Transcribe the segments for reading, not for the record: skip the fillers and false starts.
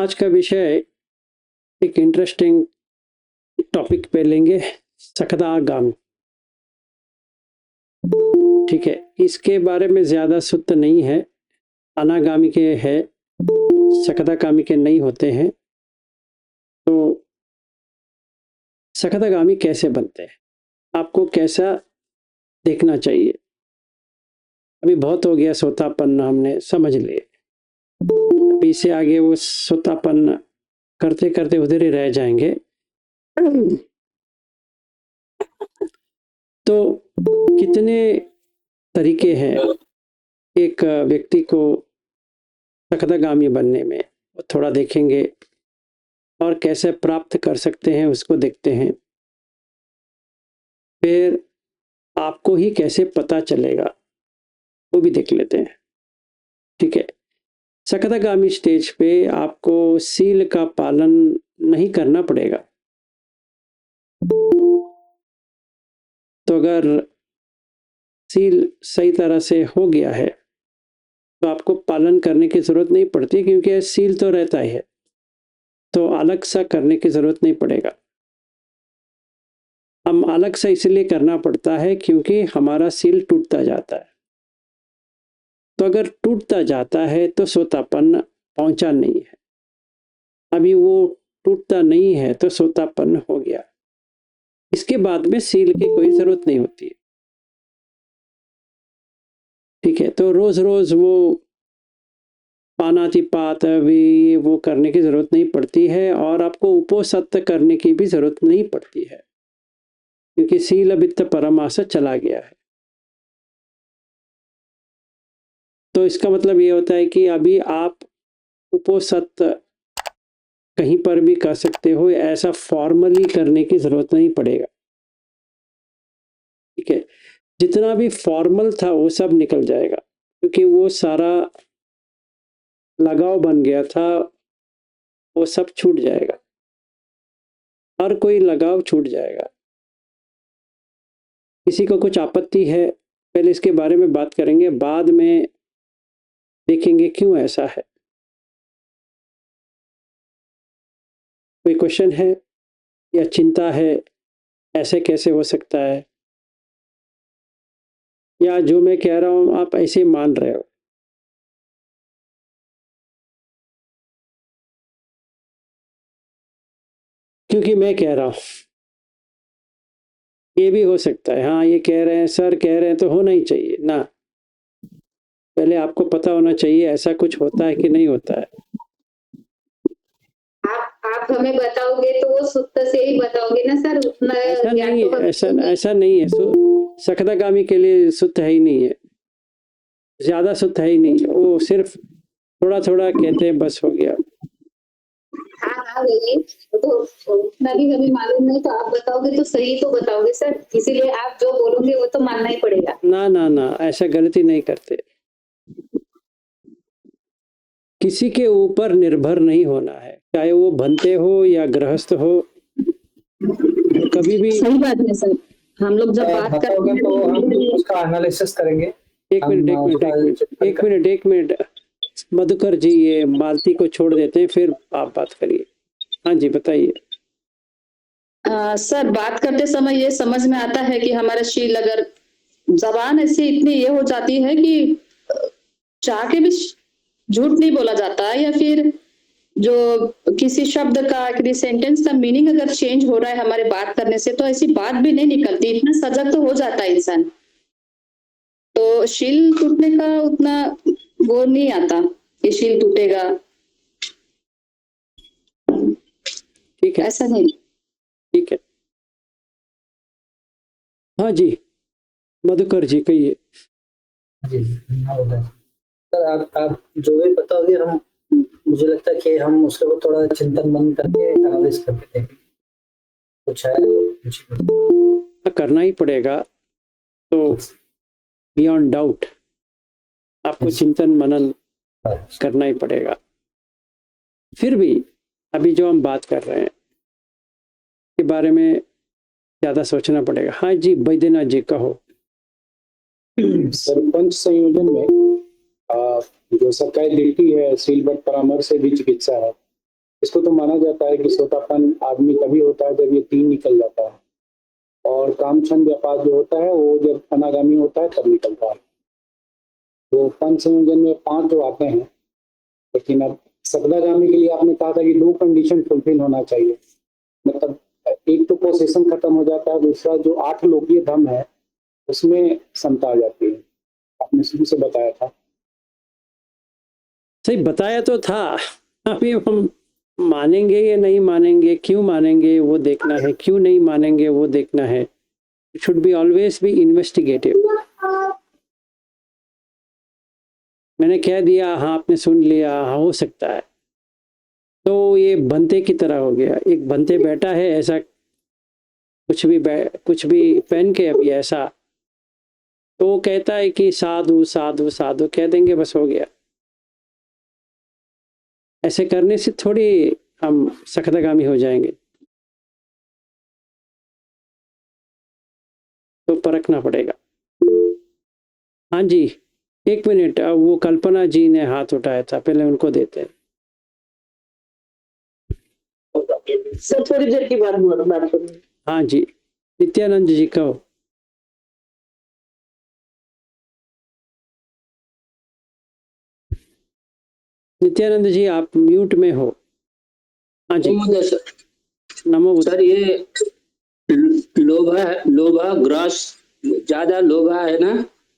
आज का विषय एक इंटरेस्टिंग टॉपिक पे लेंगे, सकदागामी। ठीक है, इसके बारे में ज़्यादा सूत्र नहीं है, अनागामी के है, सकदागामी के नहीं होते हैं। तो सकदागामी कैसे बनते हैं, आपको कैसा देखना चाहिए? अभी बहुत हो गया सोतापन, हमने समझ लिए। अभी से आगे वो सोतापन करते करते उधर ही रह जाएंगे। तो कितने तरीके हैं एक व्यक्ति को सकदागामी बनने में, वो थोड़ा देखेंगे, और कैसे प्राप्त कर सकते हैं उसको देखते हैं। फिर आपको ही कैसे पता चलेगा वो भी देख लेते हैं। ठीक है, सकदागामी स्टेज पे आपको सील का पालन नहीं करना पड़ेगा। तो अगर सील सही तरह से हो गया है तो आपको पालन करने की ज़रूरत नहीं पड़ती, क्योंकि सील तो रहता ही है, तो अलग सा करने की ज़रूरत नहीं पड़ेगा। हम अलग से इसलिए करना पड़ता है क्योंकि हमारा सील टूटता जाता है। तो अगर टूटता जाता है तो सोतापन पहुंचा नहीं है, अभी वो टूटता नहीं है तो सोतापन हो गया। इसके बाद में सील की कोई ज़रूरत नहीं होती है। ठीक है, तो रोज़ रोज़ वो पानातिपात भी वो करने की ज़रूरत नहीं पड़ती है, और आपको उपोसत करने की भी ज़रूरत नहीं पड़ती है, क्योंकि सील वित्त परमास चला गया है। तो इसका मतलब ये होता है कि अभी आप उपोसत कहीं पर भी कर सकते हो, ऐसा फॉर्मली करने की ज़रूरत नहीं पड़ेगा। ठीक है, जितना भी फॉर्मल था वो सब निकल जाएगा, क्योंकि वो सारा लगाव बन गया था, वो सब छूट जाएगा, हर कोई लगाव छूट जाएगा। किसी को कुछ आपत्ति है, पहले इसके बारे में बात करेंगे, बाद में देखेंगे क्यों ऐसा है। कोई क्वेश्चन है या चिंता है, ऐसे कैसे हो सकता है, या जो मैं कह रहा हूँ आप ऐसे मान रहे हो? क्योंकि मैं कह रहा हूँ, ये भी हो सकता है। हाँ, ये कह रहे हैं, सर कह रहे हैं तो होना ही चाहिए ना। पहले आपको पता होना चाहिए ऐसा कुछ होता है कि नहीं होता है। आप हमें बताओगे तो वो सूत्र से ही बताओगे ना सर, उतना ऐसा ज्ञान नहीं तो है, ऐसा हमें ऐसा नहीं है। सकदागामी के लिए सूत्र है ही नहीं है, ज़्यादा सूत्र है ही नहीं, वो सिर्फ थोड़ा थोड़ा कहते हैं, बस हो गया। हाँ वही तो उतना भी हमें मालूम नहीं, तो आप बताओगे तो सही तो बताओगे सर, इसीलिए आप जो बोलोगे वो तो मानना ही पड़ेगा। ना ना ना, ऐसा गलती नहीं करते। किसी के ऊपर निर्भर नहीं होना है, चाहे वो बनते हो या गृहस्थ हो, कभी भी। सही बात है सर, हम लोग जब बात करते हैं तो हम उसका एनालिसिस करेंगे। एक मिनट मधुकर जी, ये मालती को छोड़ देते हैं, फिर आप बात करिए। हाँ जी, बताइए। सर, बात करते समय ये समझ में आता है कि हमारा शील, अगर जबान ऐसी इतनी ये हो जाती है कि चाह के भी झूठ नहीं बोला जाता, या फिर जो किसी शब्द का, किसी सेंटेंस का मीनिंग अगर चेंज हो रहा है हमारे बात करने से, तो ऐसी बात भी नहीं निकलती, इतना सजग तो हो जाता है इंसान। तो शील टूटने का उतना वो नहीं आता कि शील टूटेगा, ठीक है, ऐसा नहीं। ठीक है। हाँ जी, मधुकर जी कहिए। जी, सर आप जो भी बताओगे, हम मुझे लगता है कि हम उसको थोड़ा चिंतन मन करके एनालिसिस करके देखेंगे, कुछ है कुछ करना ही पड़ेगा, तो बियॉन्ड डाउट आपको चिंतन मनन करना ही पड़ेगा। फिर भी अभी जो हम बात कर रहे हैं के बारे में ज़्यादा सोचना पड़ेगा। हाँ जी, बैद्यनाथ जी कहो। सरपंच संयोजन में जो सरकारी ड्यूटी है, सीलबट परामर्श से भी चिकित्सा है, इसको तो माना जाता है कि श्रोतापन आदमी तभी होता है जब ये 3 निकल जाता है, और कामछंद व्यापार जो होता है वो जब अनागामी होता है तब निकलता है। तो पंच संयोजन में 5 जो आते हैं, लेकिन अब सगदागामी के लिए आपने कहा था कि 2 कंडीशन फुलफिल होना चाहिए, मतलब एक तो पोसेशन खत्म हो जाता है, दूसरा जो 8 लोकीय धम है उसमें समता आ जाती है। आपने शुरू से बताया था। सही बताया तो था, अभी हम मानेंगे या नहीं मानेंगे, क्यों मानेंगे वो देखना है, क्यों नहीं मानेंगे वो देखना है। Should be always be investigative. मैंने कह दिया, हाँ आपने सुन लिया, हाँ हो सकता है, तो ये बनते की तरह हो गया। एक बनते बैठा है ऐसा कुछ भी पहन के अभी ऐसा, तो वो कहता है कि साधु साधु साधु कह देंगे, बस हो गया। ऐसे करने से थोड़ी हम सखदागामी हो जाएंगे, तो परखना पड़ेगा। हाँ जी, 1 मिनट, वो कल्पना जी ने हाथ उठाया था, पहले उनको देते हैं। सर थोड़ी देर की बात करूँ। हाँ जी, नित्यानंद जी कहो। नित्यानंद जी आप म्यूट में हो। हाँ जी, नमो बुद्ध। सर ये लोभाग्रस ज्यादा लोभा है ना,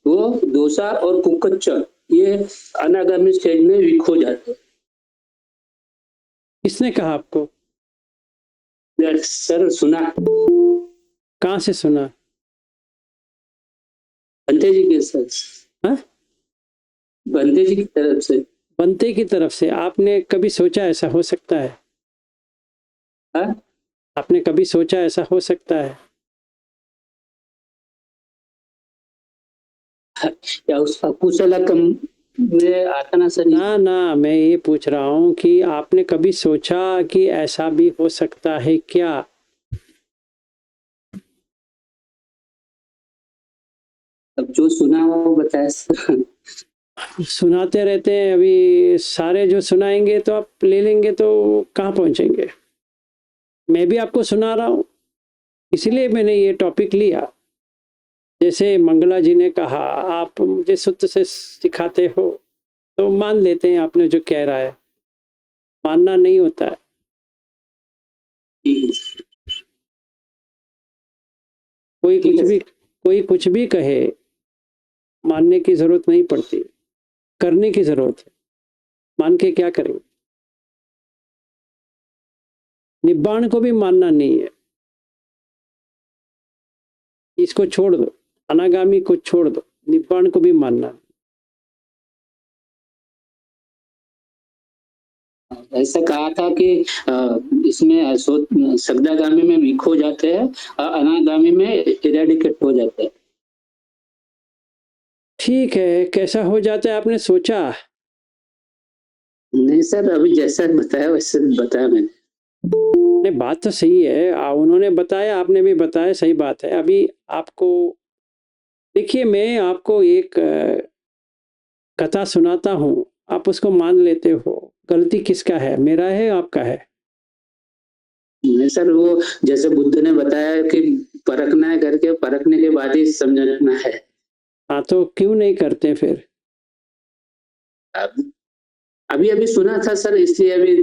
वो दोषा और कुकच्च ये अनागामी स्टेज में वीक हो जाते हैं। किसने कहा आपको? सर सुना। कहाँ से सुना? बंते जी के सर। हाँ? बंते जी की तरफ से। बनते की तरफ से। आपने कभी सोचा ऐसा हो सकता है? हाँ? आपने कभी सोचा ऐसा हो सकता है? या उसका कुशलकम में आता ना सर? ना ना, मैं ये पूछ रहा हूँ कि आपने कभी सोचा कि ऐसा भी हो सकता है क्या? अब जो सुना वो बताया सर। सुनाते रहते हैं, अभी सारे जो सुनाएंगे तो आप ले लेंगे तो कहाँ पहुँचेंगे। मैं भी आपको सुना रहा हूँ, इसलिए मैंने ये टॉपिक लिया। जैसे मंगला जी ने कहा, आप मुझे शुद्ध से सिखाते हो तो मान लेते हैं आपने जो कह रहा है, मानना नहीं होता है। कोई कुछ भी कहे, मानने की जरूरत नहीं पड़ती, करने की जरूरत है। मान के क्या करेंगे? निब्बाण को भी मानना नहीं है, इसको छोड़ दो, अनागामी को छोड़ दो, निब्बाण को भी मानना। ऐसा कहा था कि इसमें सगदागामी में वीक हो जाते हैं और अनागामी में इरेडिकेट हो जाते हैं। ठीक है, कैसा हो जाता है आपने सोचा? नहीं सर, अभी जैसा बताया वैसे बताया मैंने। नहीं, बात तो सही है, उन्होंने बताया, आपने भी बताया, सही बात है। अभी आपको देखिए, मैं आपको एक कथा सुनाता हूँ, आप उसको मान लेते हो। गलती किसका है, मेरा है आपका है? नहीं सर, वो जैसे बुद्ध ने बताया कि परखना है करके, परखने के बाद ही समझना है। हाँ, तो क्यों नहीं करते फिर? अभी सुना था सर, इसलिए अभी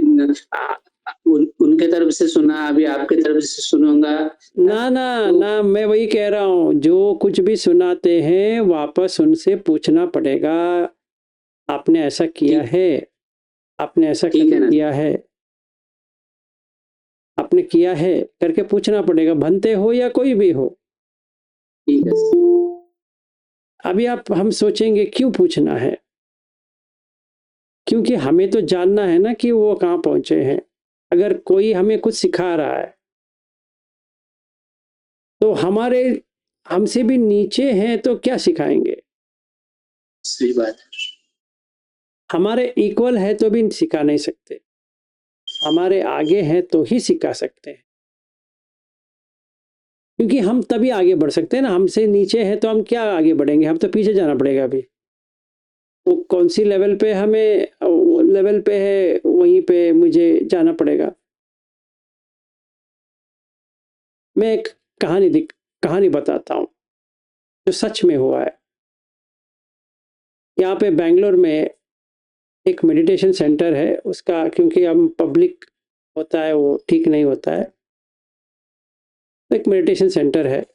उनके तरफ से सुना, अभी आपके तरफ से सुनूंगा। ना ना ना, मैं वही कह रहा हूँ, जो कुछ भी सुनाते हैं वापस उनसे पूछना पड़ेगा, आपने ऐसा किया है, आपने ऐसा किया है, आपने किया है करके पूछना पड़ेगा, भंते हो या कोई भी हो। ठीक है। अभी हम सोचेंगे क्यों पूछना है, क्योंकि हमें तो जानना है ना कि वो कहाँ पहुंचे हैं। अगर कोई हमें कुछ सिखा रहा है तो हमसे भी नीचे हैं तो क्या सिखाएंगे? सही बात है। हमारे इक्वल है तो भी सिखा नहीं सकते, हमारे आगे हैं तो ही सिखा सकते हैं, क्योंकि हम तभी आगे बढ़ सकते हैं ना। हमसे नीचे है तो हम क्या आगे बढ़ेंगे, हम तो पीछे जाना पड़ेगा। अभी वो कौन सी लेवल पे हमें लेवल पे है वहीं पे मुझे जाना पड़ेगा। मैं एक कहानी बताता हूँ जो सच में हुआ है। यहाँ पे बेंगलोर में एक मेडिटेशन सेंटर है, उसका क्योंकि हम पब्लिक होता है वो ठीक नहीं होता है, तो एक मेडिटेशन सेंटर है।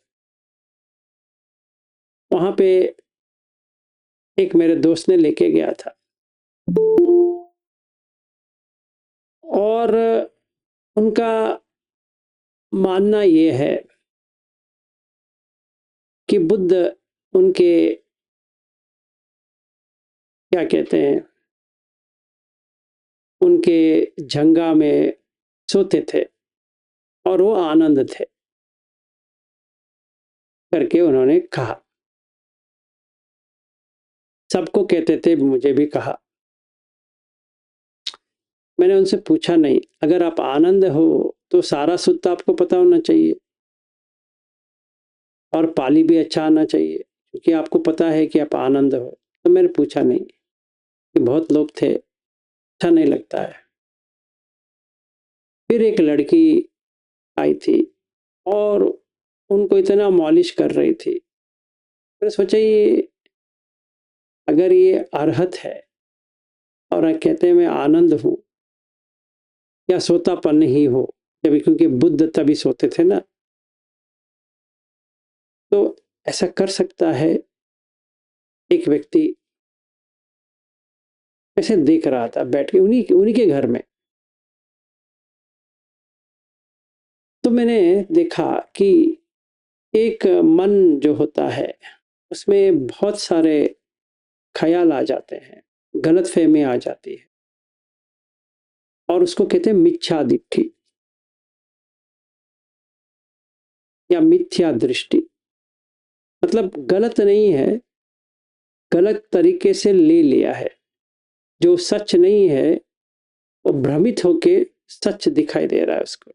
वहाँ पे एक मेरे दोस्त ने लेके गया था और उनका मानना ये है कि बुद्ध उनके क्या कहते हैं, उनके जंगा में सोते थे और वो आनंद थे करके उन्होंने कहा। सबको कहते थे, मुझे भी कहा। मैंने उनसे पूछा, नहीं, अगर आप आनंद हो तो सारा सुख तो आपको पता होना चाहिए और पाली भी अच्छा आना चाहिए, क्योंकि आपको पता है कि आप आनंद हो। तो मैंने पूछा नहीं कि बहुत लोग थे, अच्छा नहीं लगता है। फिर एक लड़की आई थी और उनको इतना मॉलिश कर रही थी। मैंने सोचा ये अगर ये अरहत है और कहते हैं मैं आनंद हूँ, या सोतापन ही हो, जब क्योंकि बुद्ध तभी सोते थे ना, तो ऐसा कर सकता है एक व्यक्ति। ऐसे देख रहा था बैठ के उन्हीं के घर में। तो मैंने देखा कि एक मन जो होता है उसमें बहुत सारे ख्याल आ जाते हैं, गलतफहमी आ जाती है, और उसको कहते हैं मिथ्या दिट्ठी या मिथ्या दृष्टि। मतलब गलत नहीं है, गलत तरीके से ले लिया है, जो सच नहीं है वो भ्रमित होके सच दिखाई दे रहा है उसको।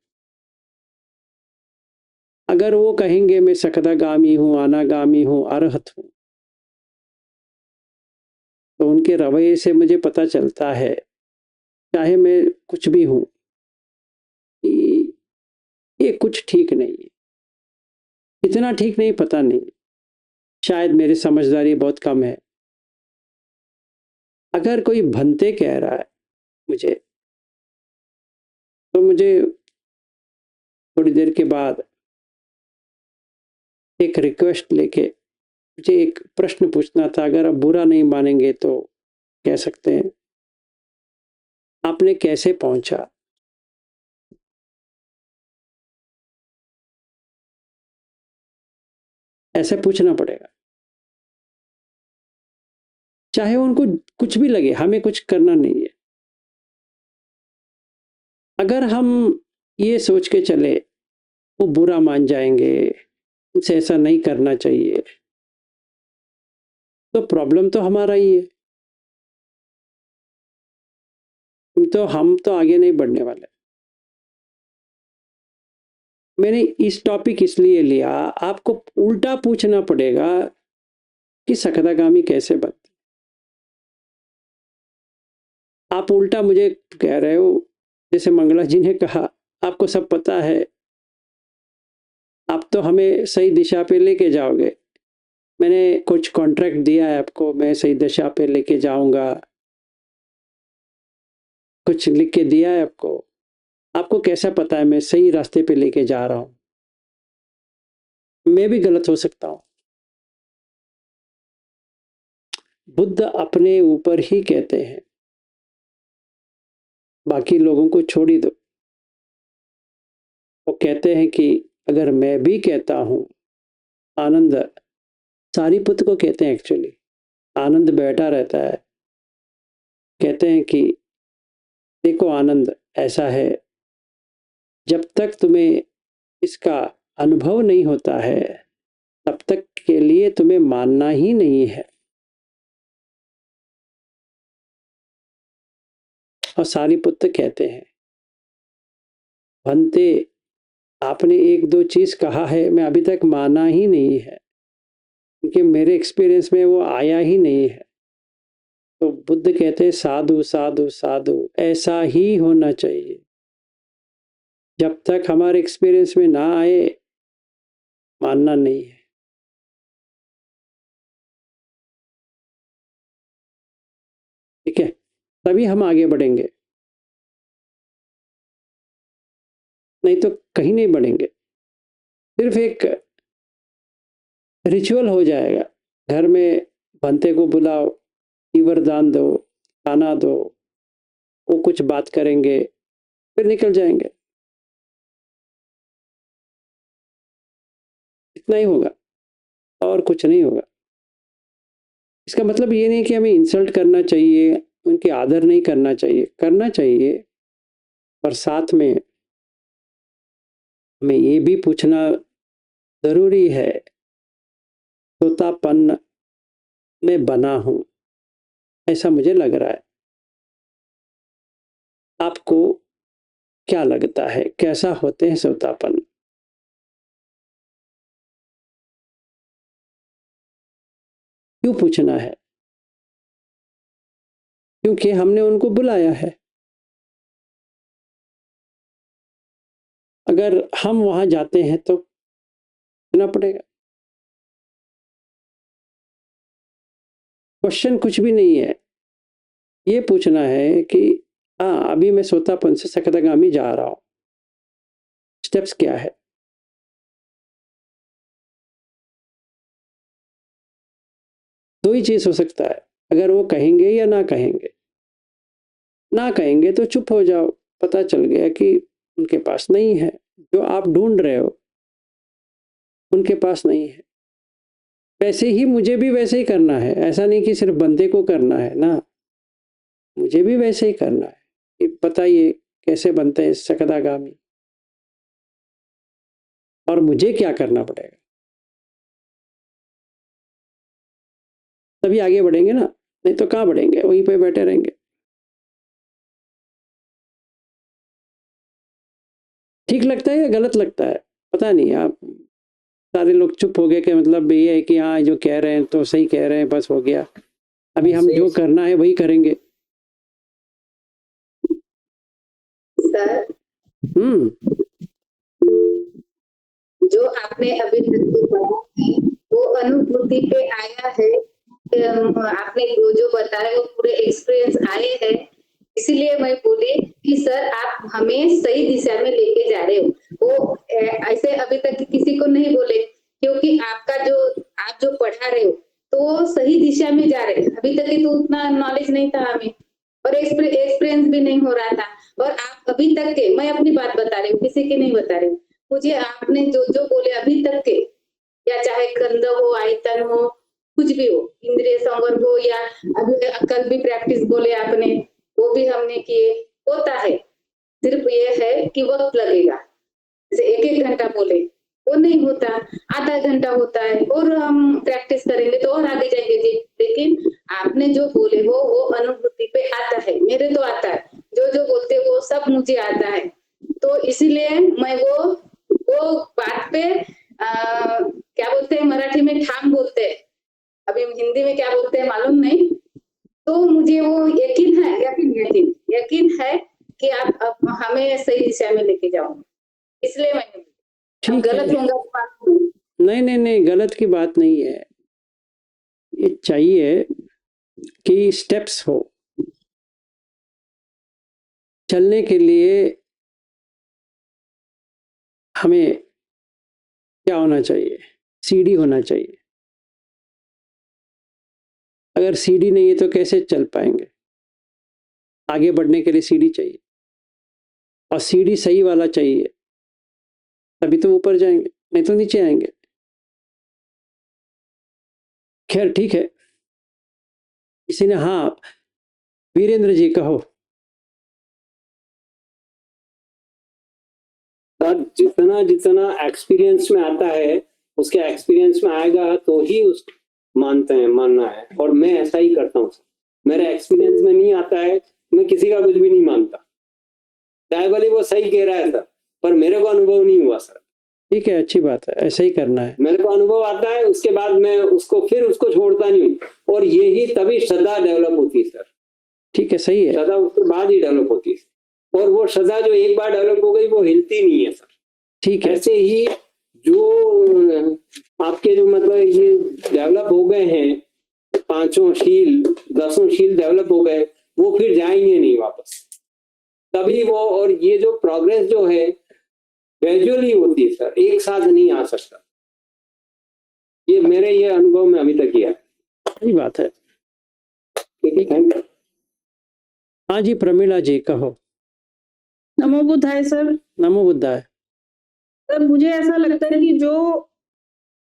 अगर वो कहेंगे मैं सकदागामी हूँ, अनागामी हूँ, अरहत हूँ, तो उनके रवैये से मुझे पता चलता है, चाहे मैं कुछ भी हूँ, ये कुछ ठीक नहीं है। इतना ठीक नहीं, पता नहीं, शायद मेरी समझदारी बहुत कम है। अगर कोई भंते कह रहा है मुझे, तो मुझे थोड़ी देर के बाद एक रिक्वेस्ट लेके मुझे एक प्रश्न पूछना था। अगर आप बुरा नहीं मानेंगे तो कह सकते हैं, आपने कैसे पहुंचा? ऐसे पूछना पड़ेगा, चाहे उनको कुछ भी लगे, हमें कुछ करना नहीं है। अगर हम ये सोच के चले वो बुरा मान जाएंगे, उनसे ऐसा नहीं करना चाहिए, तो प्रॉब्लम तो हमारा ही है। तो हम तो आगे नहीं बढ़ने वाले। मैंने इस टॉपिक इसलिए लिया, आपको उल्टा पूछना पड़ेगा कि सकदागामी कैसे बनते। आप उल्टा मुझे कह रहे हो, जैसे मंगला जी ने कहा, आपको सब पता है, आप तो हमें सही दिशा पे लेके जाओगे। मैंने कुछ कॉन्ट्रैक्ट दिया है आपको, मैं सही दिशा पे लेके जाऊंगा, कुछ लिख के दिया है आपको। आपको कैसा पता है मैं सही रास्ते पे लेके जा रहा हूं? मैं भी गलत हो सकता हूं। बुद्ध अपने ऊपर ही कहते हैं, बाकी लोगों को छोड़ ही दो। वो कहते हैं कि अगर मैं भी कहता हूं, आनंद, सारीपुत्र को कहते हैं एक्चुअली, आनंद बैठा रहता है, कहते हैं कि देखो आनंद ऐसा है, जब तक तुम्हें इसका अनुभव नहीं होता है तब तक के लिए तुम्हें मानना ही नहीं है। और सारीपुत्र कहते हैं, भंते, आपने एक दो चीज कहा है, मैं अभी तक माना ही नहीं है, क्योंकि मेरे एक्सपीरियंस में वो आया ही नहीं है। तो बुद्ध कहते हैं साधु साधु साधु, ऐसा ही होना चाहिए। जब तक हमारे एक्सपीरियंस में ना आए, मानना नहीं है। ठीक है, तभी हम आगे बढ़ेंगे, नहीं तो कहीं नहीं बढ़ेंगे। सिर्फ एक रिचुअल हो जाएगा, घर में भंते को बुलाओ, वरदान दो, खाना दो, वो कुछ बात करेंगे, फिर निकल जाएंगे। इतना ही होगा और कुछ नहीं होगा। इसका मतलब ये नहीं कि हमें इंसल्ट करना चाहिए, उनके आदर नहीं करना चाहिए, करना चाहिए, पर साथ में हमें ये भी पूछना जरूरी है, तोतापन में बना हूं, ऐसा मुझे लग रहा है। आपको क्या लगता है, कैसा होते हैं सोतापन? क्यों पूछना है? क्योंकि हमने उनको बुलाया है। अगर हम वहां जाते हैं तो पूछना पड़ेगा। क्वेश्चन कुछ भी नहीं है, ये पूछना है कि हाँ, अभी मैं सोतापन से सकदागामी जा रहा हूं, स्टेप्स क्या है? दो ही चीज हो सकता है, अगर वो कहेंगे या ना कहेंगे। ना कहेंगे तो चुप हो जाओ, पता चल गया कि उनके पास नहीं है, जो आप ढूंढ रहे हो उनके पास नहीं है। वैसे ही मुझे भी वैसे ही करना है, ऐसा नहीं कि सिर्फ बंदे को करना है ना, मुझे भी वैसे ही करना है। कि बताइए कैसे बनते हैं सकदागामी, और मुझे क्या करना पड़ेगा, तभी आगे बढ़ेंगे ना, नहीं तो कहाँ बढ़ेंगे, वहीं पे बैठे रहेंगे। ठीक लगता है या गलत लगता है पता नहीं। आप सारे लोग चुप हो गए कि मतलब ये है कि हाँ, जो कह रहे हैं तो सही कह रहे हैं, बस हो गया। अभी हम जो करना है वही करेंगे। सर, जो आपने अभी तक जो पढ़ा है वो अनुभूति पे आया है। आपने जो बताया वो पूरे एक्सपीरियंस आए हैं, इसीलिए मैं बोली कि सर आप हमें सही दिशा में लेके जा रहे हो। वो ऐसे अभी तक किसी को नहीं बोले, क्योंकि आपका जो आप जो पढ़ा रहे हो तो वो सही दिशा में जा रहे हैं। अभी तक तो उतना नॉलेज नहीं था हमें, और एक्सपीरियंस भी नहीं हो रहा था। और आप अभी तक के, मैं अपनी बात बता रही हूँ, किसी की नहीं बता रही हूँ, मुझे आपने जो जो बोले अभी तक के, या चाहे कंद हो, आयतन हो, कुछ भी हो, इंद्रिय संवर हो, या अभी कल भी प्रैक्टिस बोले आपने, वो भी हमने किए, होता है। सिर्फ ये है कि वक्त लगेगा। जैसे 1-1 घंटा बोले वो नहीं होता, आधा घंटा होता है, और हम प्रैक्टिस करेंगे तो और आगे जाएंगे जी। लेकिन आपने जो बोले वो अनुभूति पे आता है, मेरे तो आता है, जो जो बोलते वो सब मुझे आता है। तो इसीलिए मैं वो बात पे क्या बोलते हैं मराठी में, ठाम बोलते हैं, अभी हिंदी में क्या बोलते हैं मालूम नहीं। तो मुझे वो यकीन है कि आप हमें सही दिशा में लेके जाओगे, इसलिए मैं गलत होगा। नहीं, गलत की बात नहीं है। ये चाहिए कि स्टेप्स हो, चलने के लिए हमें क्या होना चाहिए, सीढ़ी होना चाहिए। अगर सीढ़ी नहीं है तो कैसे चल पाएंगे? आगे बढ़ने के लिए सीढ़ी चाहिए, और सीढ़ी सही वाला चाहिए, तभी तो ऊपर जाएंगे, नहीं तो नीचे आएंगे। खैर ठीक है, किसी ने, हाँ वीरेंद्र जी कहो। सर, जितना जितना एक्सपीरियंस में आता है, उसके एक्सपीरियंस में आएगा तो ही उस मानना है, और मैं ऐसा ही करता हूँ। मेरे एक्सपीरियंस में नहीं आता है, मैं किसी का कुछ भी नहीं मानता, चाहे भले वो सही कह रहा है सर, पर मेरे को अनुभव नहीं हुआ सर। ठीक है, अच्छी बात है, ऐसा ही करना है। मेरे को अनुभव आता है, उसके बाद मैं उसको छोड़ता नहीं हूँ, और यही तभी श्रद्धा डेवलप होती है सर। ठीक है, सही है, श्रद्धा उसके बाद ही डेवलप होती है, और वो श्रद्धा जो एक बार डेवलप हो गई वो हिलती नहीं है सर। ठीक है, ऐसे ही जो आपके जो मतलब ये डेवलप हो गए हैं, 5 शील 10 शील डेवलप हो गए, वो फिर जाएंगे नहीं वापस, तभी वो, और ये जो प्रोग्रेस जो है ग्रेजुअली होती है सर, एक साथ नहीं आ सकता। ये मेरे ये अनुभव में अभी तक किया है। सही बात है। ठीक है, थैंक यू। हाँ जी, प्रमीला जी कहो। नमो बुद्धाय सर। नमो बुद्धाय। सर मुझे ऐसा लगता है कि जो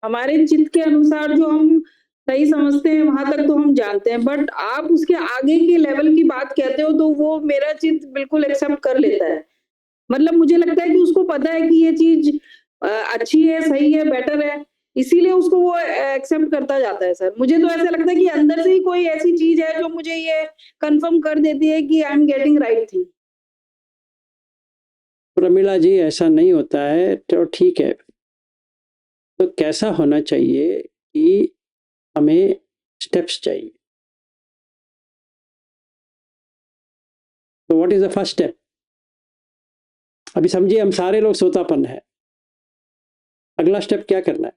हमारे चित्त के अनुसार जो हम सही समझते हैं वहां तक तो हम जानते हैं, बट आप उसके आगे के लेवल की बात कहते हो तो वो मेरा चित्त बिल्कुल एक्सेप्ट कर लेता है। मतलब मुझे लगता है कि उसको पता है कि ये चीज अच्छी है, सही है, बेटर है, इसीलिए उसको वो एक्सेप्ट करता जाता है। सर मुझे तो ऐसा लगता है कि अंदर से ही कोई ऐसी चीज है जो मुझे ये कंफर्म कर देती है कि I am getting right thing. Pramila ji, ऐसा नहीं होता है, तो ठीक है, तो कैसा होना चाहिए कि हमें स्टेप्स चाहिए। तो what is the first step? अभी समझिए हम सारे लोग सोतापन है, अगला स्टेप क्या करना है?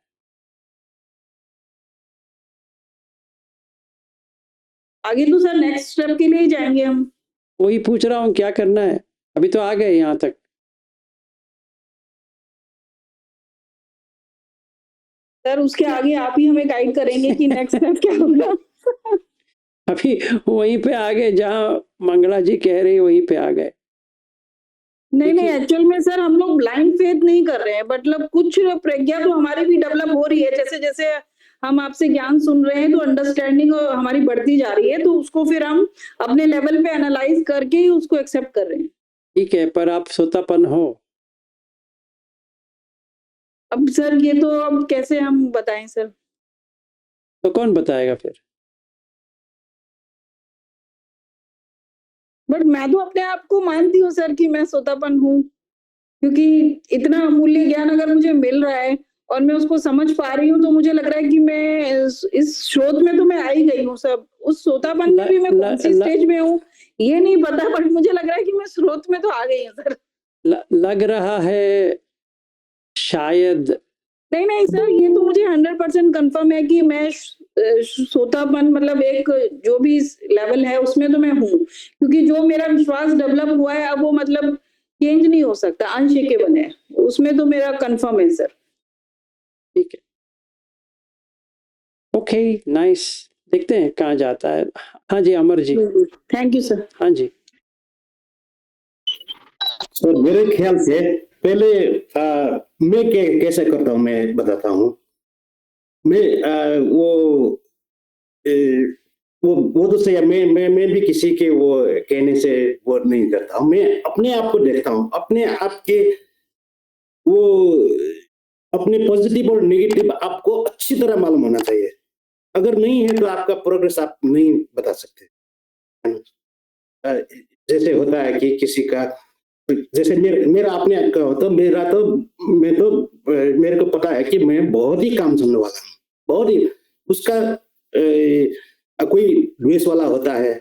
आगे तो सर नेक्स्ट स्टेप के लिए ही जाएंगे हम। वही पूछ रहा हूँ, क्या करना है? अभी तो आ गए यहाँ तक। सर उसके आगे आप ही हमें गाइड करेंगे कि नेक्स्ट स्टेप क्या होगा। अभी वहीं पे आ गए जहाँ मंगला जी कह रही, वहीं पे आ गए। नहीं एक्चुअल में सर हम लोग ब्लाइंड फेथ नहीं कर रहे हैं, मतलब कुछ प्रज्ञा तो हमारी भी डेवलप हो रही है। जैसे जैसे हम आपसे ज्ञान सुन रहे हैं तो अंडरस्टैंडिंग हमारी बढ़ती जा रही है, तो उसको फिर हम अपने लेवल पे एनालाइज करके ही उसको एक्सेप्ट कर रहे हैं। ठीक है, पर आप सोतापन हो। अब सर ये तो अब कैसे हम बताएं सर? तो कौन बताएगा फिर? बट मैं तो अपने आप को मानती हूँ सर कि मैं सोतापन हूँ, क्योंकि इतना अमूल्य ज्ञान अगर मुझे मिल रहा है और मैं उसको समझ पा रही हूँ, तो मुझे लग रहा है कि मैं इस स्रोत में तो मैं आ ही गई हूँ। सब उस सोतापन में भी मैं कौन सी स्टेज में हूँ ये नहीं पता, बट मुझे लग रहा है कि मैं स्रोत में तो आ गई हूँ सर। लग रहा है शायद। नहीं सर, ये तो मुझे 100% कंफर्म है कि मैं सोतापन मतलब एक जो भी लेवल है उसमें तो मैं हूँ, क्योंकि जो मेरा विश्वास डेवलप हुआ है अब वो मतलब चेंज नहीं हो सकता, अनशेकेबल है, उसमें तो मेरा कंफर्म है सर। ठीक है, ओके, नाइस, देखते हैं कहाँ जाता है। हाँ जी, Amar ji. Thank you sir. हाँ जी। तो मेरे ख्याल से पहले मैं कैसे करता हूँ मैं बताता हूँ। मैं वो तो सही है, मैं भी किसी के वो कहने से वो नहीं करता हूँ। मैं अपने आप को देखता हूँ, अपने आप के वो अपने पॉजिटिव और नेगेटिव आपको अच्छी तरह मालूम होना चाहिए। अगर नहीं है तो आपका प्रोग्रेस आप नहीं बता सकते। जैसे होता है कि किसी का, जैसे मेरा अपने आप का होता, मेरे को पता है कि मैं बहुत ही काम सुनने वाला हूँ, बहुत ही उसका कोई द्वेष वाला होता है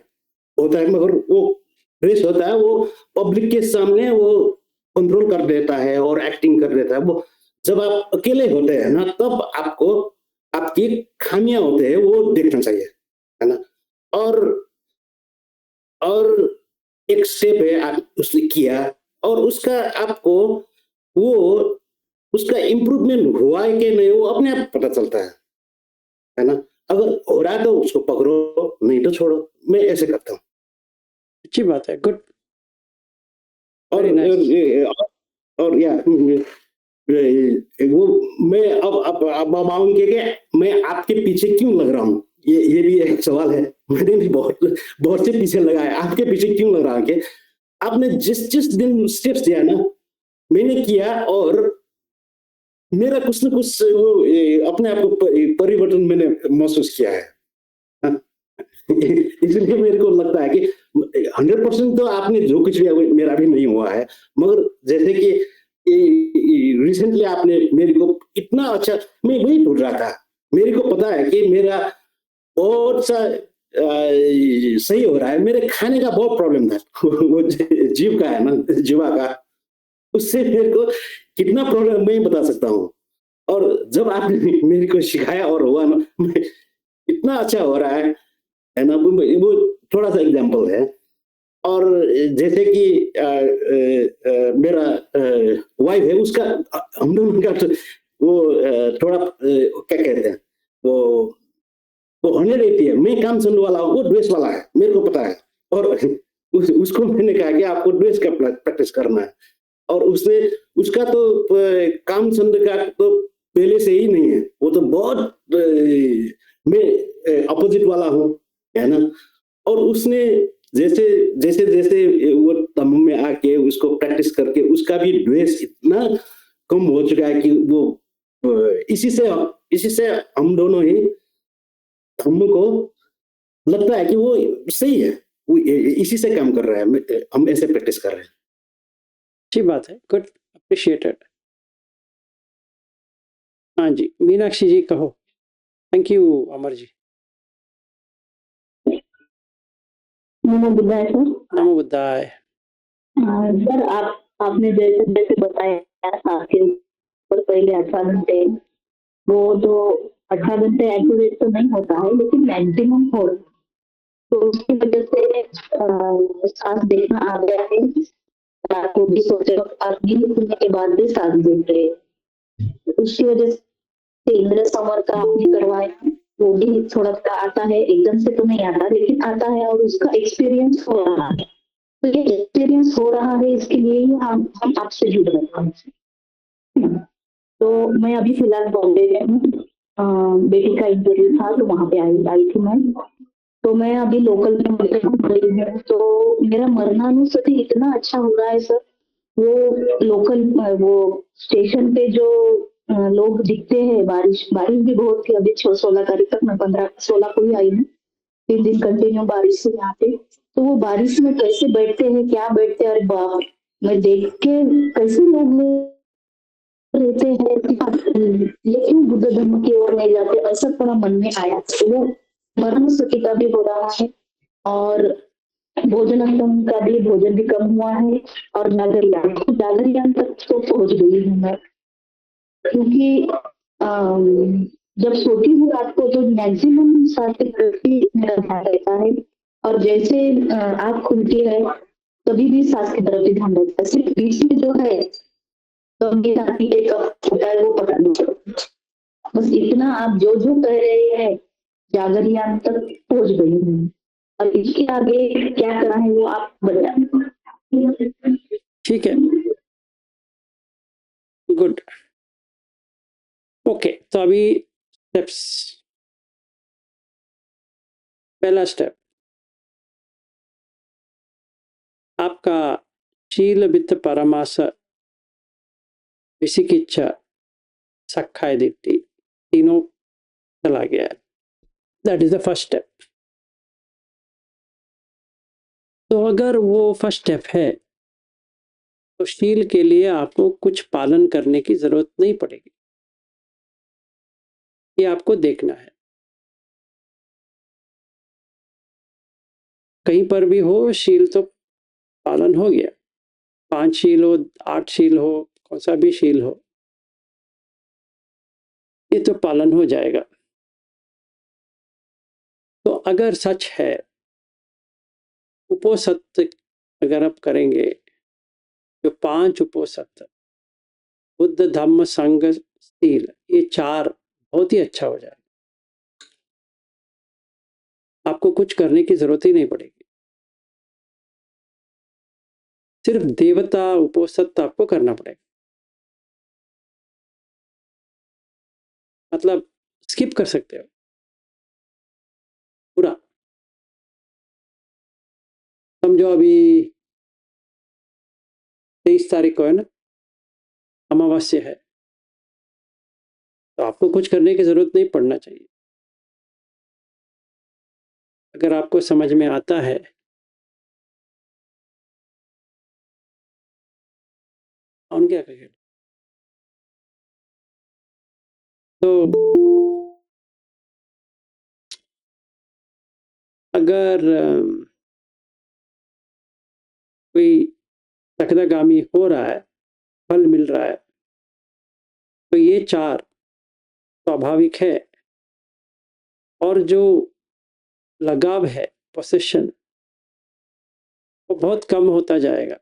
मगर वो द्वेष होता है वो पब्लिक के सामने वो कंट्रोल कर देता है और एक्टिंग कर देता है। वो जब आप अकेले होते हैं ना, तब आपको आपकी खामियां होते हैं वो देखना चाहिए, है ना। और एक स्टेप है आप उसने किया और उसका आपको वो उसका इम्प्रूवमेंट हुआ है कि नहीं वो अपने आप पता चलता है ना। अगर हो रहा है तो उसको पकड़ो, नहीं तो छोड़ो। मैं ऐसे करता हूँ। अच्छी बात है, गुड। और या वो मैं अब आऊंगे कि मैं आपके पीछे क्यों लग रहा हूँ, ये भी एक सवाल है। मैंने भी बहुत से पीछे लगा है, आपके पीछे क्यों लग रहा है कि आपने जिस दिन स्टेप्स दिया ना, मैंने किया और मेरा कुछ न कुछ वो अपने आप को परिवर्तन मैंने महसूस किया है। इसलिए मेरे को लगता है कि 100% तो आपने जो कुछ भी मेरा भी नहीं हुआ है, मगर जैसे कि रिसेंटली आपने मेरे को इतना अच्छा, मैं वही ढूंढ रहा था, मेरे को पता है कि मेरा बहुत सा सही हो रहा है, मेरे खाने का बहुत प्रॉब्लम था वो जीव का है ना, जीवा का, उससे मेरे को कितना प्रॉब्लम मैं ही बता सकता हूँ। और जब आपने मेरे को सिखाया और हुआ ना, इतना अच्छा हो रहा है ना, वो थोड़ा सा एग्जांपल है। और जैसे कि मेरा वाइफ है, उसका हम दोनों का वो थोड़ा क्या कहते हैं, वो होने देती है, मैं काम सुनने वाला हूँ, वो ड्रेस वाला है, मेरे को पता है। और उसको मैंने कहा कि आपको ड्रेस का प्रैक्टिस करना है, और उसने उसका तो काम सुनने का तो पहले से ही नहीं है, वो तो बहुत मैं अपोजिट वाला हूँ, है ना। और उसने जैसे जैसे जैसे वो तम्बू में आके उसको प्रैक्टिस करके उसका भी ड्रेस इतना कम हो चुका है कि वो इसी से हम दोनों ही, हमको लगता है कि वो सही है, वो इसी से काम कर रहा है, हम ऐसे प्रैक्टिस कर रहे हैं। अच्छी बात है, गुड, अप्रिशिएटेड। हाँ जी, मीनाक्षी जी कहो। Thank you Amar ji. NaMo बुद्धाय sir. NaMo बुद्धाय। Sir आपने जैसे जैसे बताया था कि पहले 18 घंटे, वो तो 18 घंटे एक्यूरेट तो नहीं होता है, लेकिन मैक्सिमम हो, तो उसकी वजह से सांस देखना आ गया है। रात को भी सोचे आप गिन सुनने के बाद भी सांस देख रहे हैं। उसकी वजह से इंद्र समर का आपने करवाया, वो भी थोड़ा सा आता है, एकदम से तो नहीं आता लेकिन आता है, और उसका एक्सपीरियंस हो रहा है। तो ये एक्सपीरियंस हो रहा है, इसके लिए ही हम आपसे जुड़ रहे हैं। तो मैं अभी फिलहाल बॉम्बे में हूँ, बेटी का इंटरव्यू था तो वहां पे आई थी मैं। तो मैं अभी लोकल में गई हूँ, तो मेरा मरणानुस्मृति इतना अच्छा हो रहा है सर। वो लोकल वो स्टेशन पे जो लोग दिखते हैं, बारिश भी बहुत थी, अभी 16 तारीख तक, मैं 15-16 को ही आई हूँ, 3 दिन कंटिन्यू बारिश से यहाँ पे। तो वो बारिश में कैसे बैठते हैं, क्या बैठते हैं, अरे बाप, मैं देख के कैसे लोग रहते हैं, ये क्यों बुद्ध धर्म की ओर नहीं जाते, ऐसा थोड़ा मन में आया। तो वो मरणानुस्मृति का भी हो रहा है, और भोजन भी कम हुआ है, और जागरयान तक तो पहुंच गई हूँ मैं। क्योंकि जब सोती हूँ रात को तो मैक्सिमम सांस की तरफ मेरा ध्यान रहता है, और जैसे आँख खुलती है तभी भी सांस की तरफ ही ध्यान रहता है। सिर्फ बीच में जो है तो मेरा एक होता है वो पता नहीं चलता। बस इतना आप जो जो कह रहे हैं, जागरयान तक पहुंच गई हूँ, और इसके आगे क्या करना है वो आप बताएं। ठीक है, गुड, ओके। तो अभी स्टेप्स, पहला स्टेप आपका शील वित्त परमास विचिकित्सा सखाय दिट्ठी तीनों चला गया है। That is the first step. तो अगर वो फर्स्ट स्टेप है तो शील के लिए आपको कुछ पालन करने की जरूरत नहीं पड़ेगी, ये आपको देखना है। कहीं पर भी हो शील तो पालन हो गया, 5 शील हो, 8 शील हो, कौन सा भी शील हो, ये तो पालन हो जाएगा। तो अगर सच है उपोसत्य अगर आप करेंगे, जो 5 उपोसत्य बुद्ध धम्म संघ शील, ये 4 बहुत ही अच्छा हो जाएगा, आपको कुछ करने की जरूरत ही नहीं पड़ेगी। सिर्फ देवता उपोसत्य आपको करना पड़ेगा, मतलब स्किप कर सकते हो पूरा। समझो अभी 23 तारीख को है ना, अमावस्या है, तो आपको कुछ करने की जरूरत नहीं पड़ना चाहिए। अगर आपको समझ में आता है कौन क्या कहे। तो अगर कोई सकदागामी हो रहा है, फल मिल रहा है, तो ये 4 स्वाभाविक है। और जो लगाव है, पोसेशन, वो बहुत कम होता जाएगा।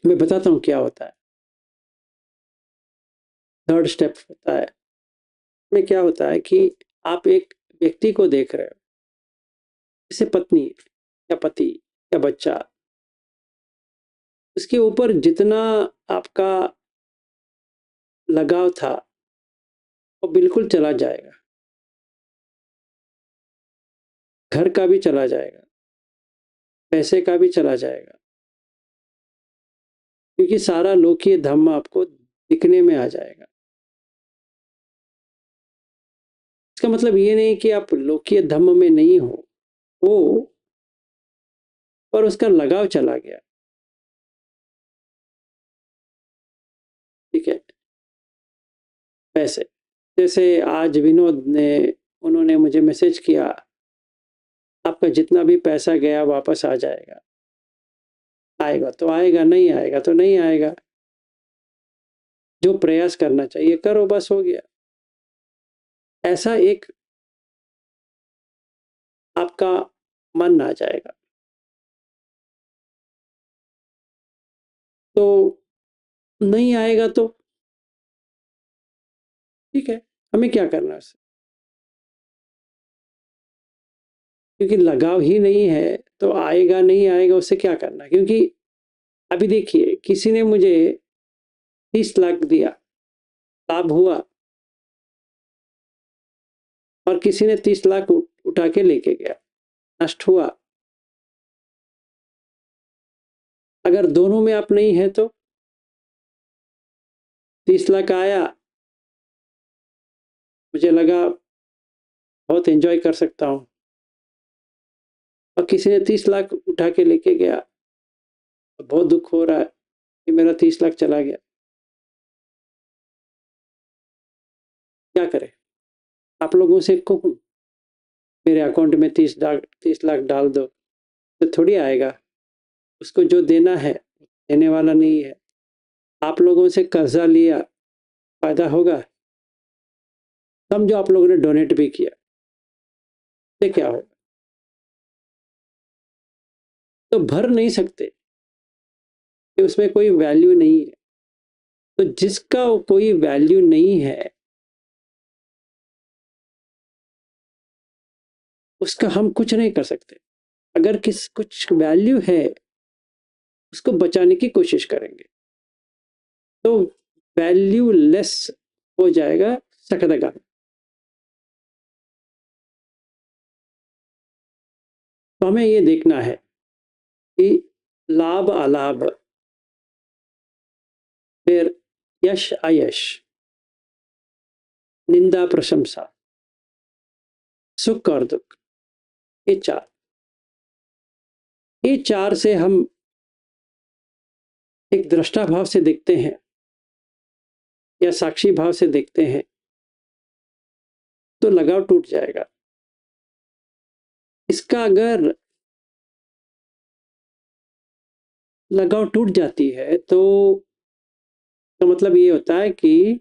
मैं बताता हूँ क्या होता है। 3rd स्टेप होता है, में क्या होता है कि आप एक व्यक्ति को देख रहे हो, जैसे पत्नी या पति या बच्चा, उसके ऊपर जितना आपका लगाव था वो बिल्कुल चला जाएगा। घर का भी चला जाएगा, पैसे का भी चला जाएगा, क्योंकि सारा लोकीय धम्म आपको दिखने में आ जाएगा। इसका मतलब ये नहीं कि आप लोकीय धम्म में नहीं हो, पर उसका लगाव चला गया। ठीक है। पैसे, जैसे आज विनोद ने, उन्होंने मुझे मैसेज किया, आपका जितना भी पैसा गया वापस आ जाएगा। आएगा तो आएगा, नहीं आएगा तो नहीं आएगा। जो प्रयास करना चाहिए करो, बस हो गया। ऐसा एक आपका मन आ जाएगा। तो नहीं आएगा तो ठीक है, हमें क्या करना है उससे, क्योंकि लगाव ही नहीं है तो आएगा नहीं आएगा उससे क्या करना। क्योंकि अभी देखिए, किसी ने मुझे 30 लाख दिया, लाभ हुआ, और किसी ने 30 लाख उठा के लेके गया, नष्ट हुआ। अगर दोनों में आप नहीं है तो 30 लाख आया, मुझे लगा बहुत एंजॉय कर सकता हूँ, और किसी ने 30 लाख उठा के लेके गया, तो बहुत दुख हो रहा है कि मेरा 30 लाख चला गया। क्या करें? आप लोगों से कहूँ मेरे अकाउंट में 30 लाख डाल दो, तो थोड़ी आएगा। उसको जो देना है देने वाला नहीं है। आप लोगों से कर्जा लिया, फायदा होगा? समझो आप लोगों ने डोनेट भी किया, तो क्या होगा? तो भर नहीं सकते कि उसमें कोई वैल्यू नहीं है। तो जिसका कोई वैल्यू नहीं है, उसका हम कुछ नहीं कर सकते। अगर कुछ वैल्यू है, उसको बचाने की कोशिश करेंगे, तो वैल्यू लेस हो जाएगा सकदागामी। तो हमें ये देखना है कि लाभ अलाभ, फिर यश अयश, निंदा प्रशंसा, सुख और दुख, ये 4 से हम एक दृष्टा भाव से देखते हैं या साक्षी भाव से देखते हैं, तो लगाव टूट जाएगा। इसका अगर लगाव टूट जाती है तो मतलब ये होता है कि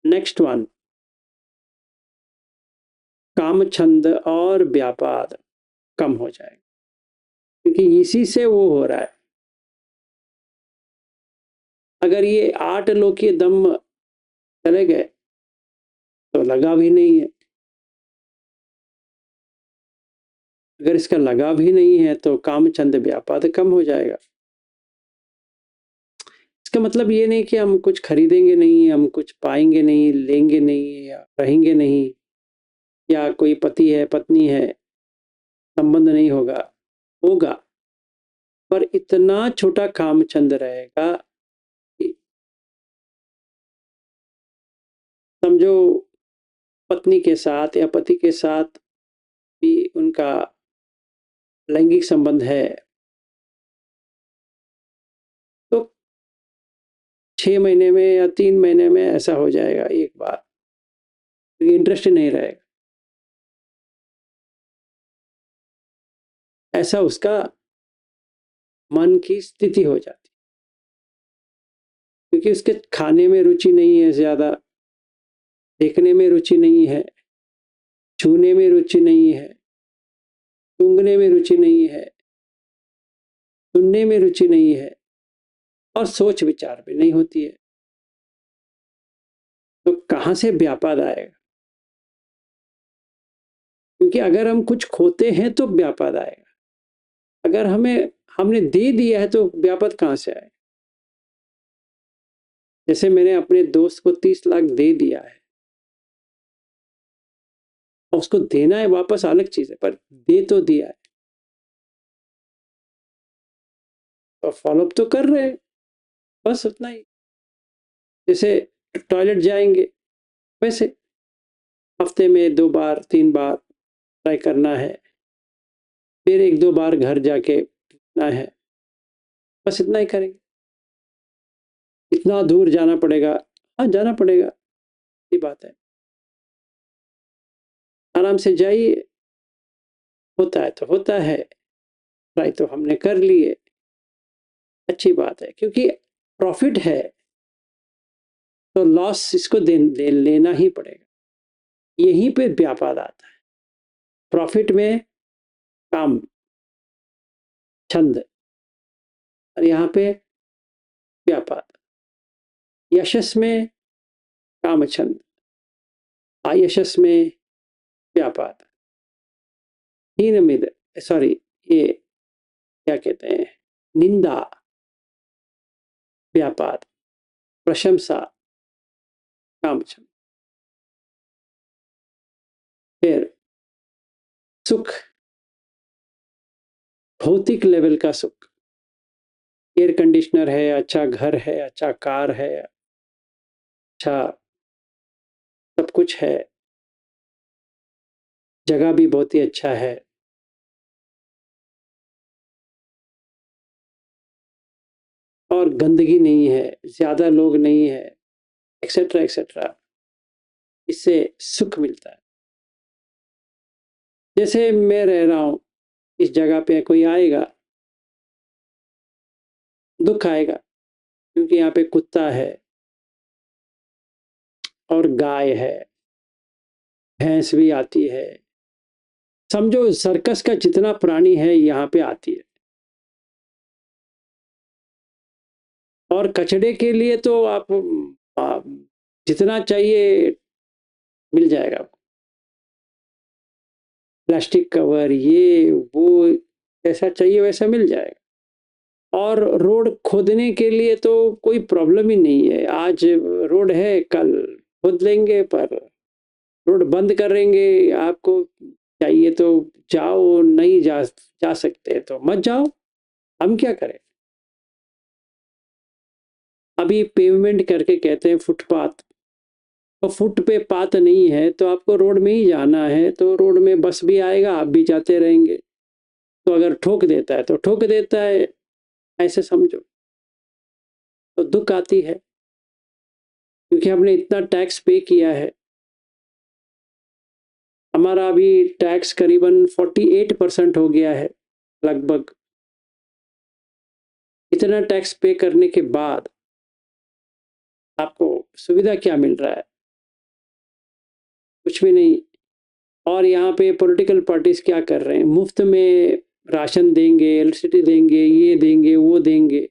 नेक्स्ट वन, काम छंद और व्यापार कम हो जाएगा, क्योंकि इसी से वो हो रहा है। अगर ये 8 लोकीय धम्म चले गए तो लगाव ही नहीं है। अगर इसका लगाव ही नहीं है तो काम छंद व्यापार कम हो जाएगा। इसका मतलब ये नहीं कि हम कुछ खरीदेंगे नहीं, हम कुछ पाएंगे नहीं, लेंगे नहीं, या रहेंगे नहीं, या कोई पति है पत्नी है, संबंध नहीं होगा, पर इतना छोटा काम छंद रहेगा कि समझो पत्नी के साथ या पति के साथ भी उनका लैंगिक संबंध है, तो 6 महीने में या 3 महीने में ऐसा हो जाएगा एक बार, तो इंटरेस्ट ही नहीं रहेगा। ऐसा उसका मन की स्थिति हो जाती, क्योंकि उसके खाने में रुचि नहीं है ज़्यादा, देखने में रुचि नहीं है, छूने में रुचि नहीं है, सूंघने में रुचि नहीं है, सुनने में रुचि नहीं है, और सोच विचार भी नहीं होती है। तो कहाँ से व्यापाद आएगा? क्योंकि अगर हम कुछ खोते हैं तो व्यापाद आएगा, अगर हमने दे दिया है तो व्यापाद कहाँ से आएगा? जैसे मैंने अपने दोस्त को 30 लाख दे दिया है, उसको देना है वापस अलग चीज है, पर दे तो दिया है, और फॉलोअप तो कर रहे हैं, बस उतना ही। जैसे टॉयलेट जाएंगे, वैसे हफ्ते में 2 बार 3 बार ट्राई करना है, फिर 1-2 बार घर जाके ना है, बस इतना ही करेंगे। इतना दूर जाना पड़ेगा, हाँ जाना पड़ेगा, ये बात है। आराम से जाइए, होता है तो होता है, ट्राई तो हमने कर लिए, अच्छी बात है, क्योंकि प्रॉफिट है तो लॉस इसको लेना ही पड़ेगा। यहीं पे व्यापार आता है, प्रॉफिट में काम छंद, और यहाँ पे व्यापार। यशस में काम छंद, आयशस में व्यापार। हीनमिद, सॉरी, ये क्या कहते हैं, निंदा व्यापार, प्रशंसा काम छंद। फिर सुख, भौतिक लेवल का सुख, एयर कंडीशनर है, अच्छा घर है, अच्छा कार है, अच्छा सब कुछ है, जगह भी बहुत ही अच्छा है, और गंदगी नहीं है, ज्यादा लोग नहीं है, एक्सेट्रा एक्सेट्रा, इससे सुख मिलता है। जैसे मैं रह रहा हूं, इस जगह पे कोई आएगा, दुख आएगा, क्योंकि यहाँ पे कुत्ता है और गाय है, भैंस भी आती है, समझो सर्कस का जितना प्राणी है यहाँ पे आती है। और कचड़े के लिए तो आप जितना चाहिए मिल जाएगा आपको, प्लास्टिक कवर, ये वो, जैसा चाहिए वैसा मिल जाएगा। और रोड खोदने के लिए तो कोई प्रॉब्लम ही नहीं है, आज रोड है कल खोद लेंगे, पर रोड बंद करेंगे, आपको चाहिए तो जाओ, नहीं जा सकते तो मत जाओ, हम क्या करें। अभी पेवमेंट करके कहते हैं फुटपाथ, तो फुट पे पात नहीं है तो आपको रोड में ही जाना है, तो रोड में बस भी आएगा, आप भी जाते रहेंगे, तो अगर ठोक देता है तो ठोक देता है, ऐसे समझो। तो दुख आती है, क्योंकि हमने इतना टैक्स पे किया है। हमारा अभी टैक्स करीबन 48% हो गया है लगभग। इतना टैक्स पे करने के बाद आपको सुविधा क्या मिल रहा है? कुछ भी नहीं। और यहाँ पे पॉलिटिकल पार्टीज क्या कर रहे हैं, मुफ्त में राशन देंगे, इलेक्ट्रिसिटी देंगे, ये देंगे वो देंगे।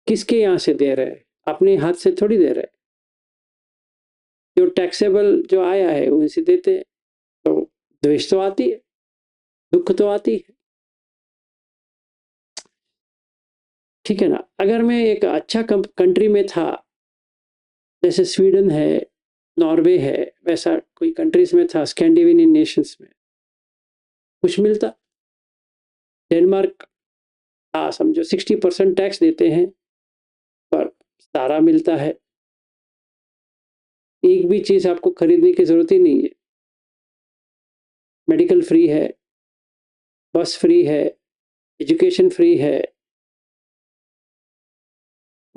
किसके यहाँ से दे रहे हैं? अपने हाथ से थोड़ी दे रहे हैं। जो टैक्सेबल जो आया है उनसे देते हैं, तो द्वेष तो आती है, दुख तो आती है, ठीक है ना। अगर मैं एक अच्छा कंट्री में था, जैसे स्वीडन है, नॉर्वे है, वैसा कोई कंट्रीज में था, स्कैंडिनेवियन नेशंस में कुछ मिलता। डेनमार्क समझो 60% टैक्स देते हैं, पर सारा मिलता है, एक भी चीज आपको खरीदने की जरूरत ही नहीं है। मेडिकल फ्री है, बस फ्री है, एजुकेशन फ्री है,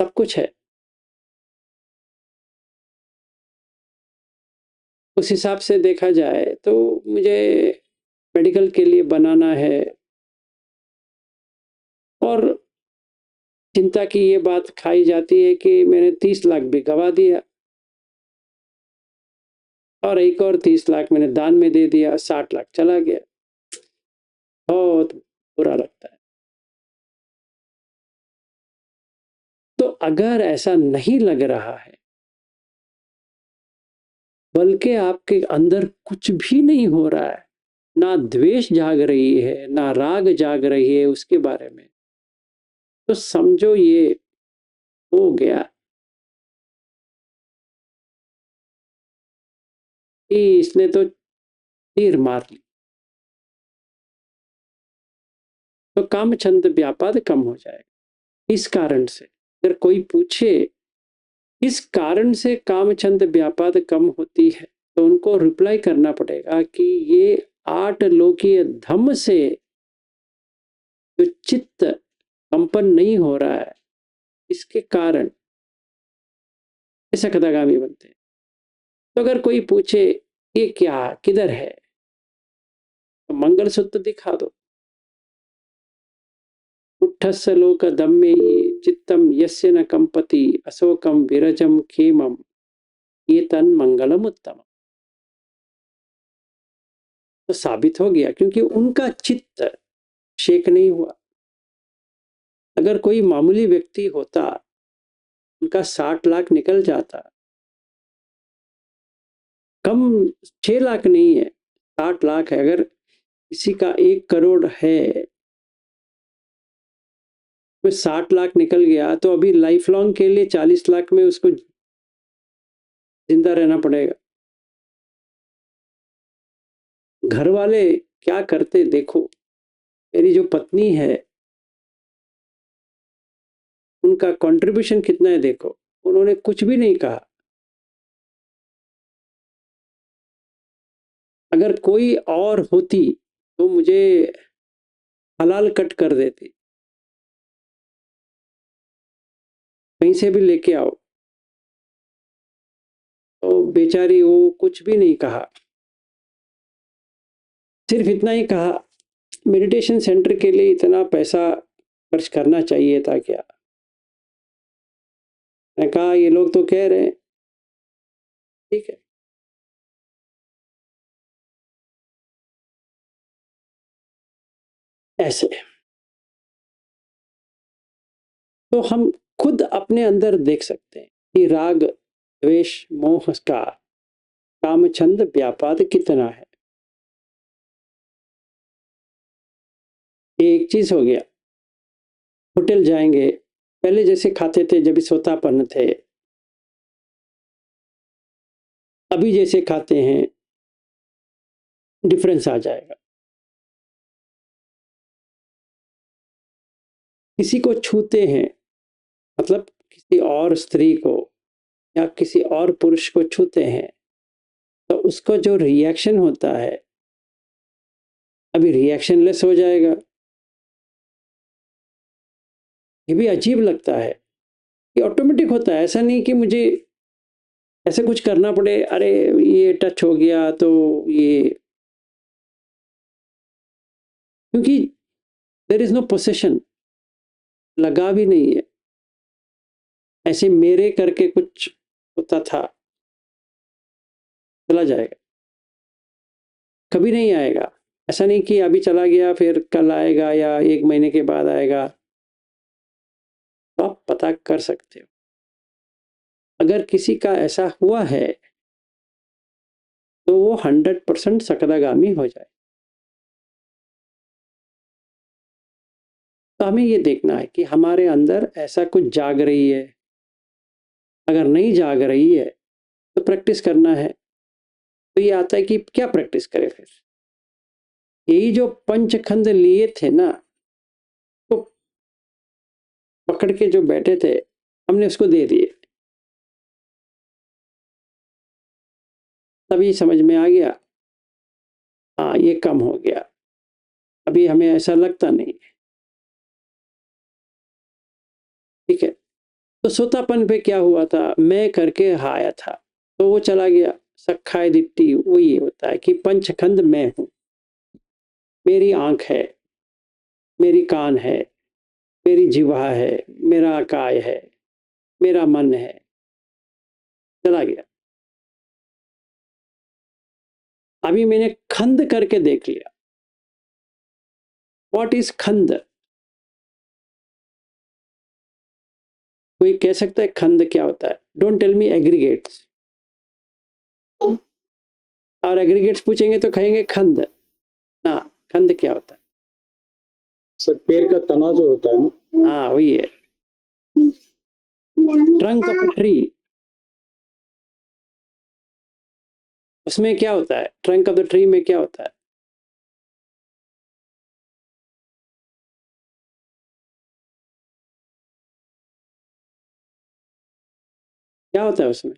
सब कुछ है। उस हिसाब से देखा जाए तो मुझे मेडिकल के लिए बनाना है और चिंता की ये बात खाई जाती है कि मैंने 30 लाख भी गवा दिया और एक और 30 लाख मैंने दान में दे दिया, 60 लाख चला गया। बहुत बुरा लगता है। तो अगर ऐसा नहीं लग रहा है बल्कि आपके अंदर कुछ भी नहीं हो रहा है, ना द्वेष जाग रही है ना राग जाग रही है उसके बारे में, तो समझो ये हो गया कि इसने तो तीर मार ली। तो काम छंद व्यापाद कम हो जाएगा। इस कारण से अगर कोई पूछे इस कारण से काम छंद व्यापाद कम होती है तो उनको रिप्लाई करना पड़ेगा कि ये 8 लोकीय धम्म से जो चित्त कंपन नहीं हो रहा है इसके कारण सकदागामी बनते हैं। तो अगर कोई पूछे ये क्या किधर है तो मंगलसूत्र दिखा दो। उठस्य लोक दम्मे चित्तम यस्य न कंपति अशोकम विरजम खेमम ये तन मंगलम उत्तम। तो साबित हो गया क्योंकि उनका चित्त शेक नहीं हुआ। अगर कोई मामूली व्यक्ति होता उनका 60 लाख निकल जाता, कम 6 लाख नहीं है 60 लाख है। अगर किसी का 1 करोड़ है तो 60 लाख निकल गया तो अभी लाइफ लॉन्ग के लिए 40 लाख में उसको जिंदा रहना पड़ेगा। घर वाले क्या करते देखो। मेरी जो पत्नी है उनका कंट्रीब्यूशन कितना है देखो। उन्होंने कुछ भी नहीं कहा। अगर कोई और होती तो मुझे हलाल कट कर देती, कहीं से भी लेके आओ। तो बेचारी वो कुछ भी नहीं कहा, सिर्फ इतना ही कहा मेडिटेशन सेंटर के लिए इतना पैसा खर्च करना चाहिए था क्या। मैं कहा ये लोग तो कह रहे हैं ठीक है। ऐसे तो हम खुद अपने अंदर देख सकते हैं कि राग द्वेष मोह का काम छंद व्यापाद कितना है। एक चीज हो गया। होटल जाएंगे, पहले जैसे खाते थे जब सोतापन थे, अभी जैसे खाते हैं डिफरेंस आ जाएगा। किसी को छूते हैं मतलब किसी और स्त्री को या किसी और पुरुष को छूते हैं तो उसको जो रिएक्शन होता है अभी रिएक्शनलेस हो जाएगा। ये भी अजीब लगता है। ये ऑटोमेटिक होता है, ऐसा नहीं कि मुझे ऐसे कुछ करना पड़े। अरे ये टच हो गया तो ये, क्योंकि देयर इज नो पोसेशन, लगा भी नहीं है। ऐसे मेरे करके कुछ होता था, चला जाएगा, कभी नहीं आएगा। ऐसा नहीं कि अभी चला गया फिर कल आएगा या 1 महीने के बाद आएगा। तो आप पता कर सकते हो। अगर किसी का ऐसा हुआ है तो वो 100% सकदागामी हो जाए। तो हमें ये देखना है कि हमारे अंदर ऐसा कुछ जाग रही है। अगर नहीं जाग रही है तो प्रैक्टिस करना है। तो ये आता है कि क्या प्रैक्टिस करें फिर। यही जो पंचखंड लिए थे ना, तो पकड़ के जो बैठे थे हमने उसको दे दिए। तभी समझ में आ गया हाँ ये कम हो गया, अभी हमें ऐसा लगता नहीं। ठीक है। तो सोतापन पे क्या हुआ था, मैं करके आया था तो वो चला गया, सखाय दिट्टी वही होता है कि पंचखंड मैं हूं। मेरी आंख है, मेरी कान है, मेरी जिह्वा है, मेरा काय है, मेरा मन है, चला गया। अभी मैंने खंड करके देख लिया। व्हाट इज खंड? कोई कह सकता है खंड क्या होता है? Don't tell me aggregates. और एग्रीगेट्स पूछेंगे तो कहेंगे खंड ना। खंड क्या होता है? सर पेड़ का तना जो होता है ना, हाँ वही है, ट्रंक ऑफ अ ट्री। उसमें क्या होता है? ट्रंक ऑफ द ट्री में क्या होता है? क्या होता है उसमें?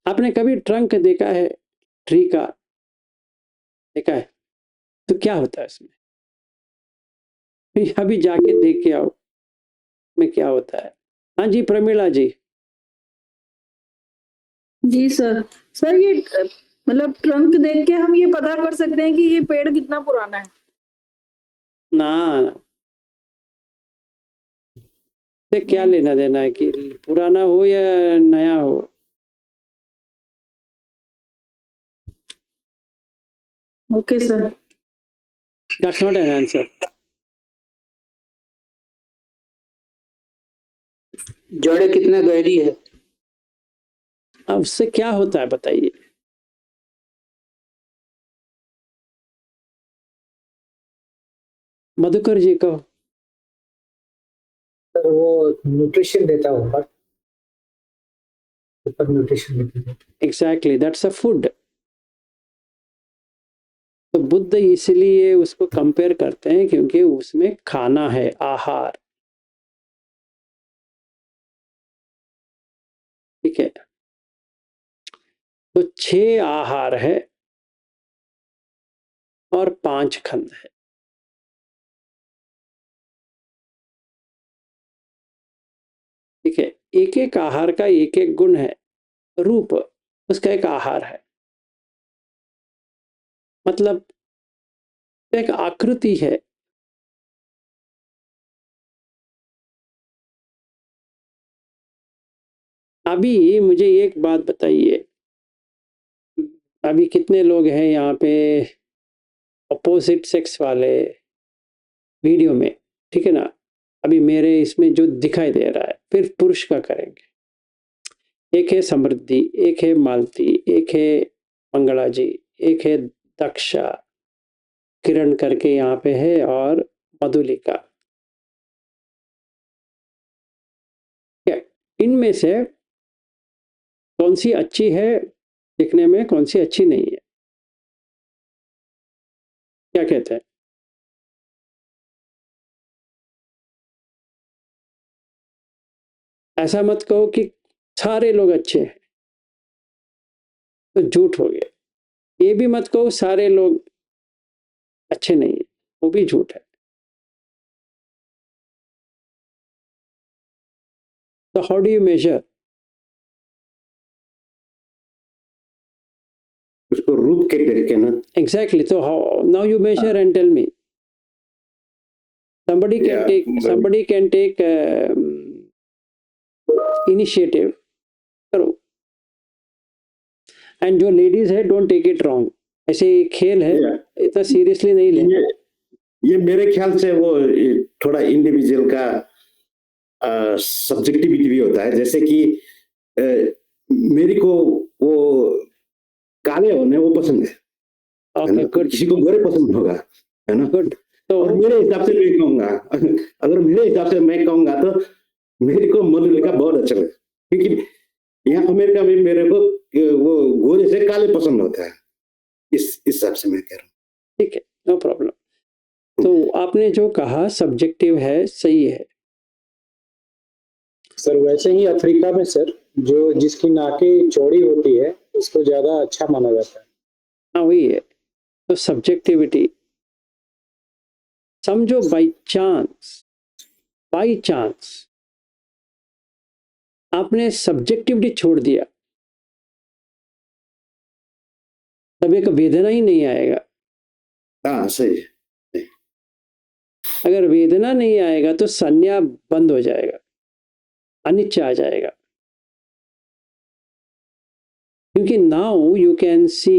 आपने कभी ट्रंक देखा है ट्री का? देखा है? तो क्या होता है उसमें? अभी जाके देख के आओ में क्या होता है। हाँ जी प्रमीला जी। जी सर। सर ये मतलब ट्रंक देख के हम ये पता कर सकते हैं कि ये पेड़ कितना पुराना है? ना, से क्या लेना देना है कि पुराना हो या नया हो? Okay sir. That's not an answer. जड़ कितना गहरी है? अब उससे क्या होता है बताइए? मधुकर जी को सर वो न्यूट्रिशन देता है ऊपर न्यूट्रिशन देता है। Exactly that's a food. तो बुद्ध इसलिए उसको कंपेयर करते हैं क्योंकि उसमें खाना है, आहार। ठीक है, तो 6 आहार है और 5 खंड है। ठीक है, एक एक आहार का एक एक गुण है, रूप उसका एक आहार है, मतलब एक आकृति है। अभी मुझे एक बात बताइए, अभी कितने लोग हैं यहाँ पे अपोजिट सेक्स वाले वीडियो में? ठीक है ना, अभी मेरे इसमें जो दिखाई दे रहा है, फिर पुरुष का करेंगे। एक है समृद्धि, एक है मालती, एक है मंगला जी, एक है दक्षा, किरण करके यहाँ पे है, और मधुलिका। इनमें से कौन सी अच्छी है दिखने में, कौन सी अच्छी नहीं है? क्या कहते हैं? ऐसा मत कहो कि सारे लोग अच्छे हैं, तो झूठ हो गया। ये भी मत कहो सारे लोग अच्छे नहीं है, वो भी झूठ है। तो हाउ डू यू मेजर? उसको रूप के देख के ना। एग्जैक्टली, तो how now you measure and tell me. somebody can take initiative, करो। एंड जो लेडीज है डोंट टेक इट रॉन्ग, ऐसे खेल है, इतना सीरियसली नहीं लेना। ये मेरे ख्याल से वो थोड़ा इंडिविजुअल का सब्जेक्टिविटी भी होता है। जैसे कि मेरी को वो काले होने वो पसंद है, किसी को गोरे पसंद होगा, है ना। गुड। तो और मेरे हिसाब से मैं कहूंगा, अगर मेरे हिसाब से मैं कहूंगा तो मेरे को मधुलिका बहुत अच्छा लगा, क्योंकि यहाँ अमेरिका में मेरे को वो गोरे से काले पसंद होता है, इस हिसाब से मैं कह रहा हूँ। ठीक है, नो प्रॉब्लम। तो आपने जो कहा सब्जेक्टिव है, सही है। सर वैसे ही अफ्रीका में सर जो जिसकी नाकें चौड़ी होती है उसको ज्यादा अच्छा माना जाता है। हाँ वही है, तो सब्जेक्टिविटी समझो। बाई चांस आपने सब्जेक्टिविटी छोड़ दिया, तब एक वेदना ही नहीं आएगा। हाँ सही है। अगर वेदना नहीं आएगा तो संज्ञा बंद हो जाएगा, अनिच्छा आ जाएगा। क्योंकि now you can see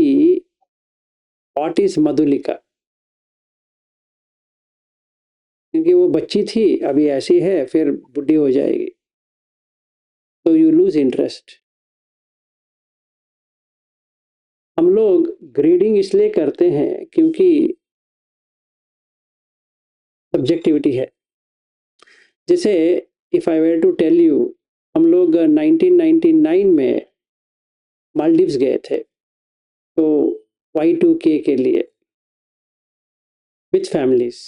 what is Madhulika, क्योंकि वो बच्ची थी, अभी ऐसी है, फिर बुढ़ी हो जाएगी, तो यू लूज इंटरेस्ट। हम लोग ग्रेडिंग इसलिए करते हैं क्योंकि सब्जेक्टिविटी है। जैसे if I were to tell you, हम लोग 1999 में मालदीव्स गए थे, तो Y2K के लिए विथ फैमिलीज,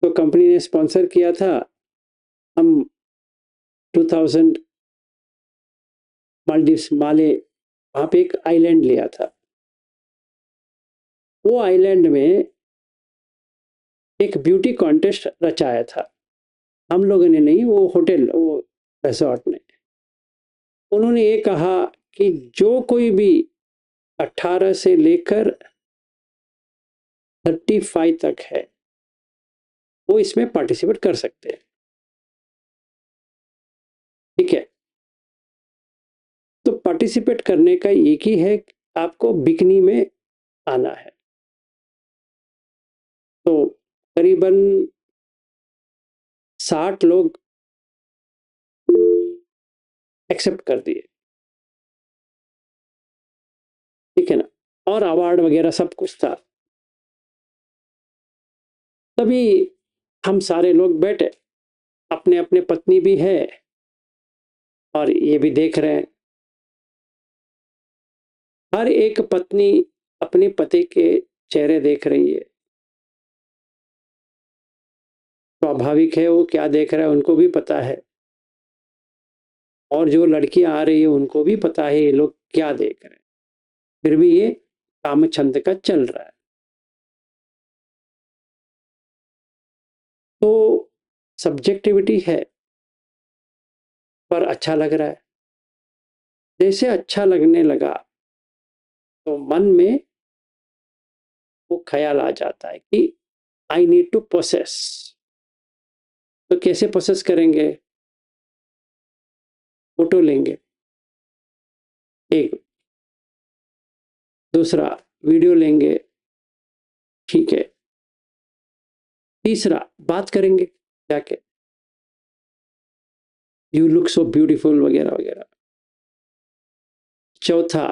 तो कंपनी ने स्पॉन्सर किया था। हम 2000 मालदीव्स माले, वहाँ पे एक आइलैंड लिया था। वो आइलैंड में एक ब्यूटी कॉन्टेस्ट रचाया था, हम लोगों ने नहीं, वो होटल, वो रिसोर्ट ने। उन्होंने ये कहा कि जो कोई भी 18 से लेकर 35 तक है वो इसमें पार्टिसिपेट कर सकते हैं। ठीक है, तो पार्टिसिपेट करने का एक ही है, आपको बिकनी में आना है। तो करीबन 60 लोग एक्सेप्ट कर दिए, ठीक है ना, और अवार्ड वगैरह सब कुछ था। तभी हम सारे लोग बैठे, अपने अपने पत्नी भी है और ये भी देख रहे हैं। हर एक पत्नी अपने पति के चेहरे देख रही है, स्वाभाविक है, वो क्या देख रहा है उनको भी पता है, और जो लड़कियां आ रही है उनको भी पता है ये लोग क्या देख रहे हैं, फिर भी ये कामछंद का चल रहा है। तो सब्जेक्टिविटी है, पर अच्छा लग रहा है। जैसे अच्छा लगने लगा तो मन में वो ख्याल आ जाता है कि आई नीड टू पोसेस। तो कैसे प्रोसेस करेंगे? फोटो लेंगे, एक, दूसरा वीडियो लेंगे, ठीक है, तीसरा बात करेंगे जाके, यू लुक सो ब्यूटीफुल वगैरह वगैरह, चौथा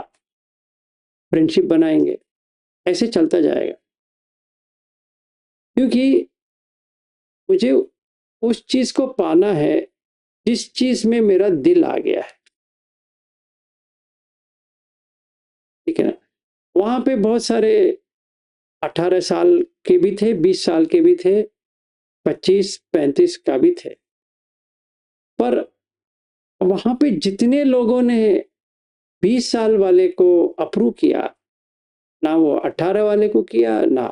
फ्रेंडशिप बनाएंगे, ऐसे चलता जाएगा। क्योंकि मुझे उस चीज को पाना है जिस चीज में मेरा दिल आ गया है, ठीक है ना। वहां पे बहुत सारे 18 साल के भी थे, 20 साल के भी थे, 25-35 का भी थे, पर वहां पे जितने लोगों ने 20 साल वाले को अप्रूव किया, ना वो 18 वाले को किया, ना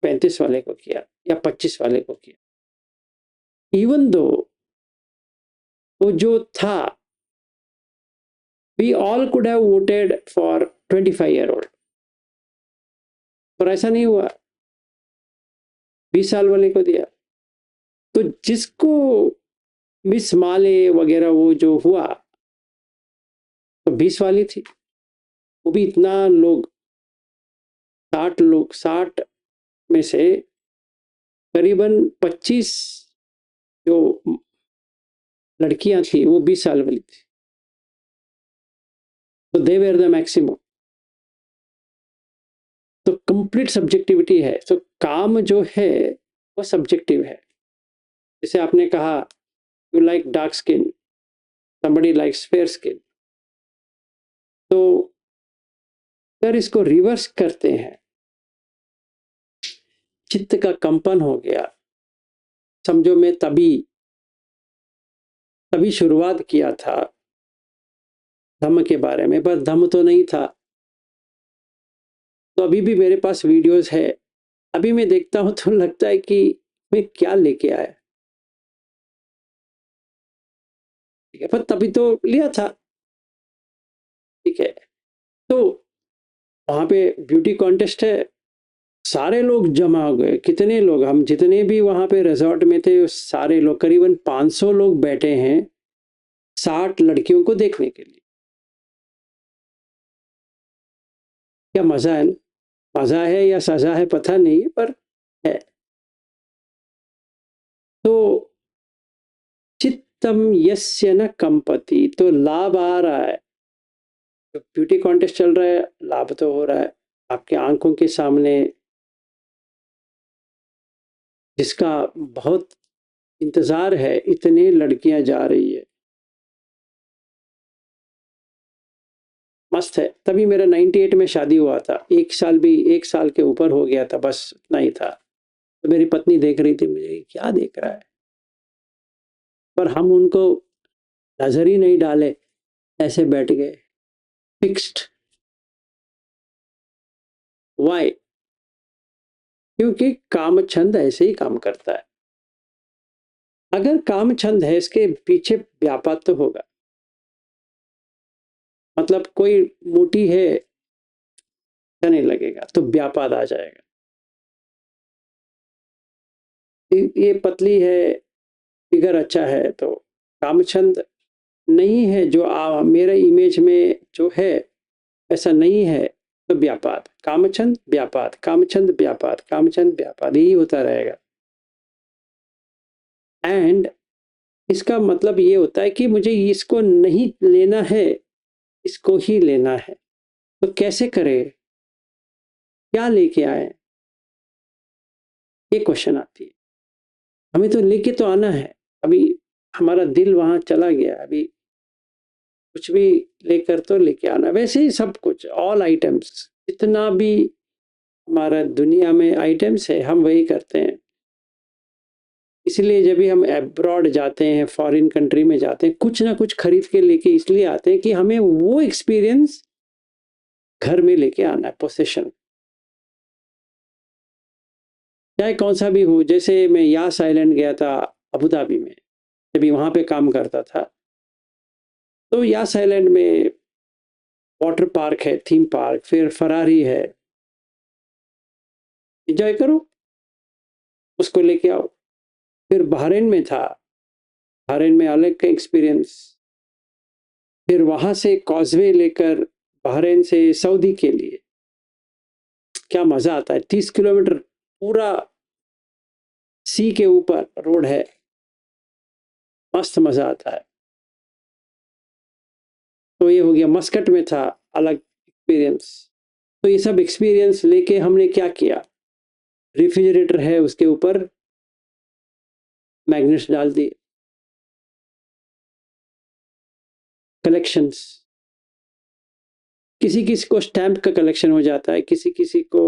35 वाले को किया, या 25 वाले को किया। इवन दो वो जो था, we all could have voted for 25-year-old, पर ऐसा नहीं हुआ, 20 साल वाले को दिया। तो जिसको मिस माले वगैरह वो जो हुआ, तो 20 वाली थी, वो भी इतना लोग, 60 में से करीबन 25 जो लड़कियां थी वो 20 साल वाली थी, तो दे वेर द मैक्सिमम। तो कंप्लीट सब्जेक्टिविटी है। तो काम जो है वो सब्जेक्टिव है। जैसे आपने कहा you like dark skin, somebody likes fair skin, तो अगर इसको रिवर्स करते हैं, चित्त का कंपन हो गया, समझो मैं तभी शुरुआत किया था धम्म के बारे में, पर धम्म तो नहीं था। तो अभी भी मेरे पास वीडियोस है, अभी मैं देखता हूं तो लगता है कि मैं क्या लेके आया। ठीक है, पर तभी तो लिया था, ठीक है। तो वहां पे ब्यूटी कॉन्टेस्ट है, सारे लोग जमा हो गए, कितने लोग, हम जितने भी वहां पे रिजॉर्ट में थे सारे लोग, करीबन 500 लोग बैठे हैं 60 लड़कियों को देखने के लिए। क्या मजा है ना, मजा है या सजा है पता नहीं है, पर है। तो चित्तम यस्य न कंपति, तो लाभ आ रहा है, तो ब्यूटी कॉन्टेस्ट चल रहा है, लाभ तो हो रहा है आपके आंखों के सामने, जिसका बहुत इंतजार है, इतनी लड़कियां जा रही है, मस्त है। तभी मेरा 98 में शादी हुआ था, एक साल के ऊपर हो गया था, बस इतना ही था। तो मेरी पत्नी देख रही थी मुझे, क्या देख रहा है, पर हम उनको नजर ही नहीं डाले, ऐसे बैठ गए फिक्स्ड। वाई? क्योंकि कामछंद ऐसे ही काम करता है। अगर कामछंद है, इसके पीछे व्यापार तो होगा, मतलब कोई मोटी है अच्छा नहीं लगेगा तो व्यापार आ जाएगा, ये पतली है फिगर अच्छा है तो कामछंद नहीं है, जो मेरे इमेज में जो है ऐसा नहीं है तो व्यापार, कामछंद व्यापार, कामछंद व्यापार, कामछंद व्यापार, यही होता रहेगा। एंड इसका मतलब ये होता है कि मुझे इसको नहीं लेना है, इसको ही लेना है। तो कैसे करें, क्या लेके आए, ये क्वेश्चन आती है। हमें तो लेके तो आना है, अभी हमारा दिल वहां चला गया, अभी कुछ भी लेकर तो लेके आना। वैसे ही सब कुछ, ऑल आइटम्स, जितना भी हमारा दुनिया में आइटम्स है हम वही करते हैं। इसलिए जब भी हम अब्रॉड जाते हैं, फॉरेन कंट्री में जाते हैं, कुछ ना कुछ खरीद के लेके इसलिए आते हैं कि हमें वो एक्सपीरियंस घर में लेके आना है, पोसेशन, चाहे कौन सा भी हो। जैसे मैं यास आइलैंड गया था अबू धाबी में, जब वहां पे काम करता था, तो यास आइलैंड में वाटर पार्क है, थीम पार्क, फिर फरारी है, एंजॉय करो, उसको लेके आओ। फिर बहरीन में था, बहरीन में अलग का एक्सपीरियंस, फिर वहां से कॉजवे लेकर बहरीन से सऊदी के लिए, क्या मजा आता है। 30 किलोमीटर पूरा सी के ऊपर रोड है, मस्त मजा आता है। तो ये हो गया, मस्कट में था अलग एक्सपीरियंस। तो ये सब एक्सपीरियंस लेके हमने क्या किया, रेफ्रिजरेटर है उसके ऊपर मैग्नेट्स डाल दिए, कलेक्शंस, किसी किसी को स्टैंप का कलेक्शन हो जाता है, किसी किसी को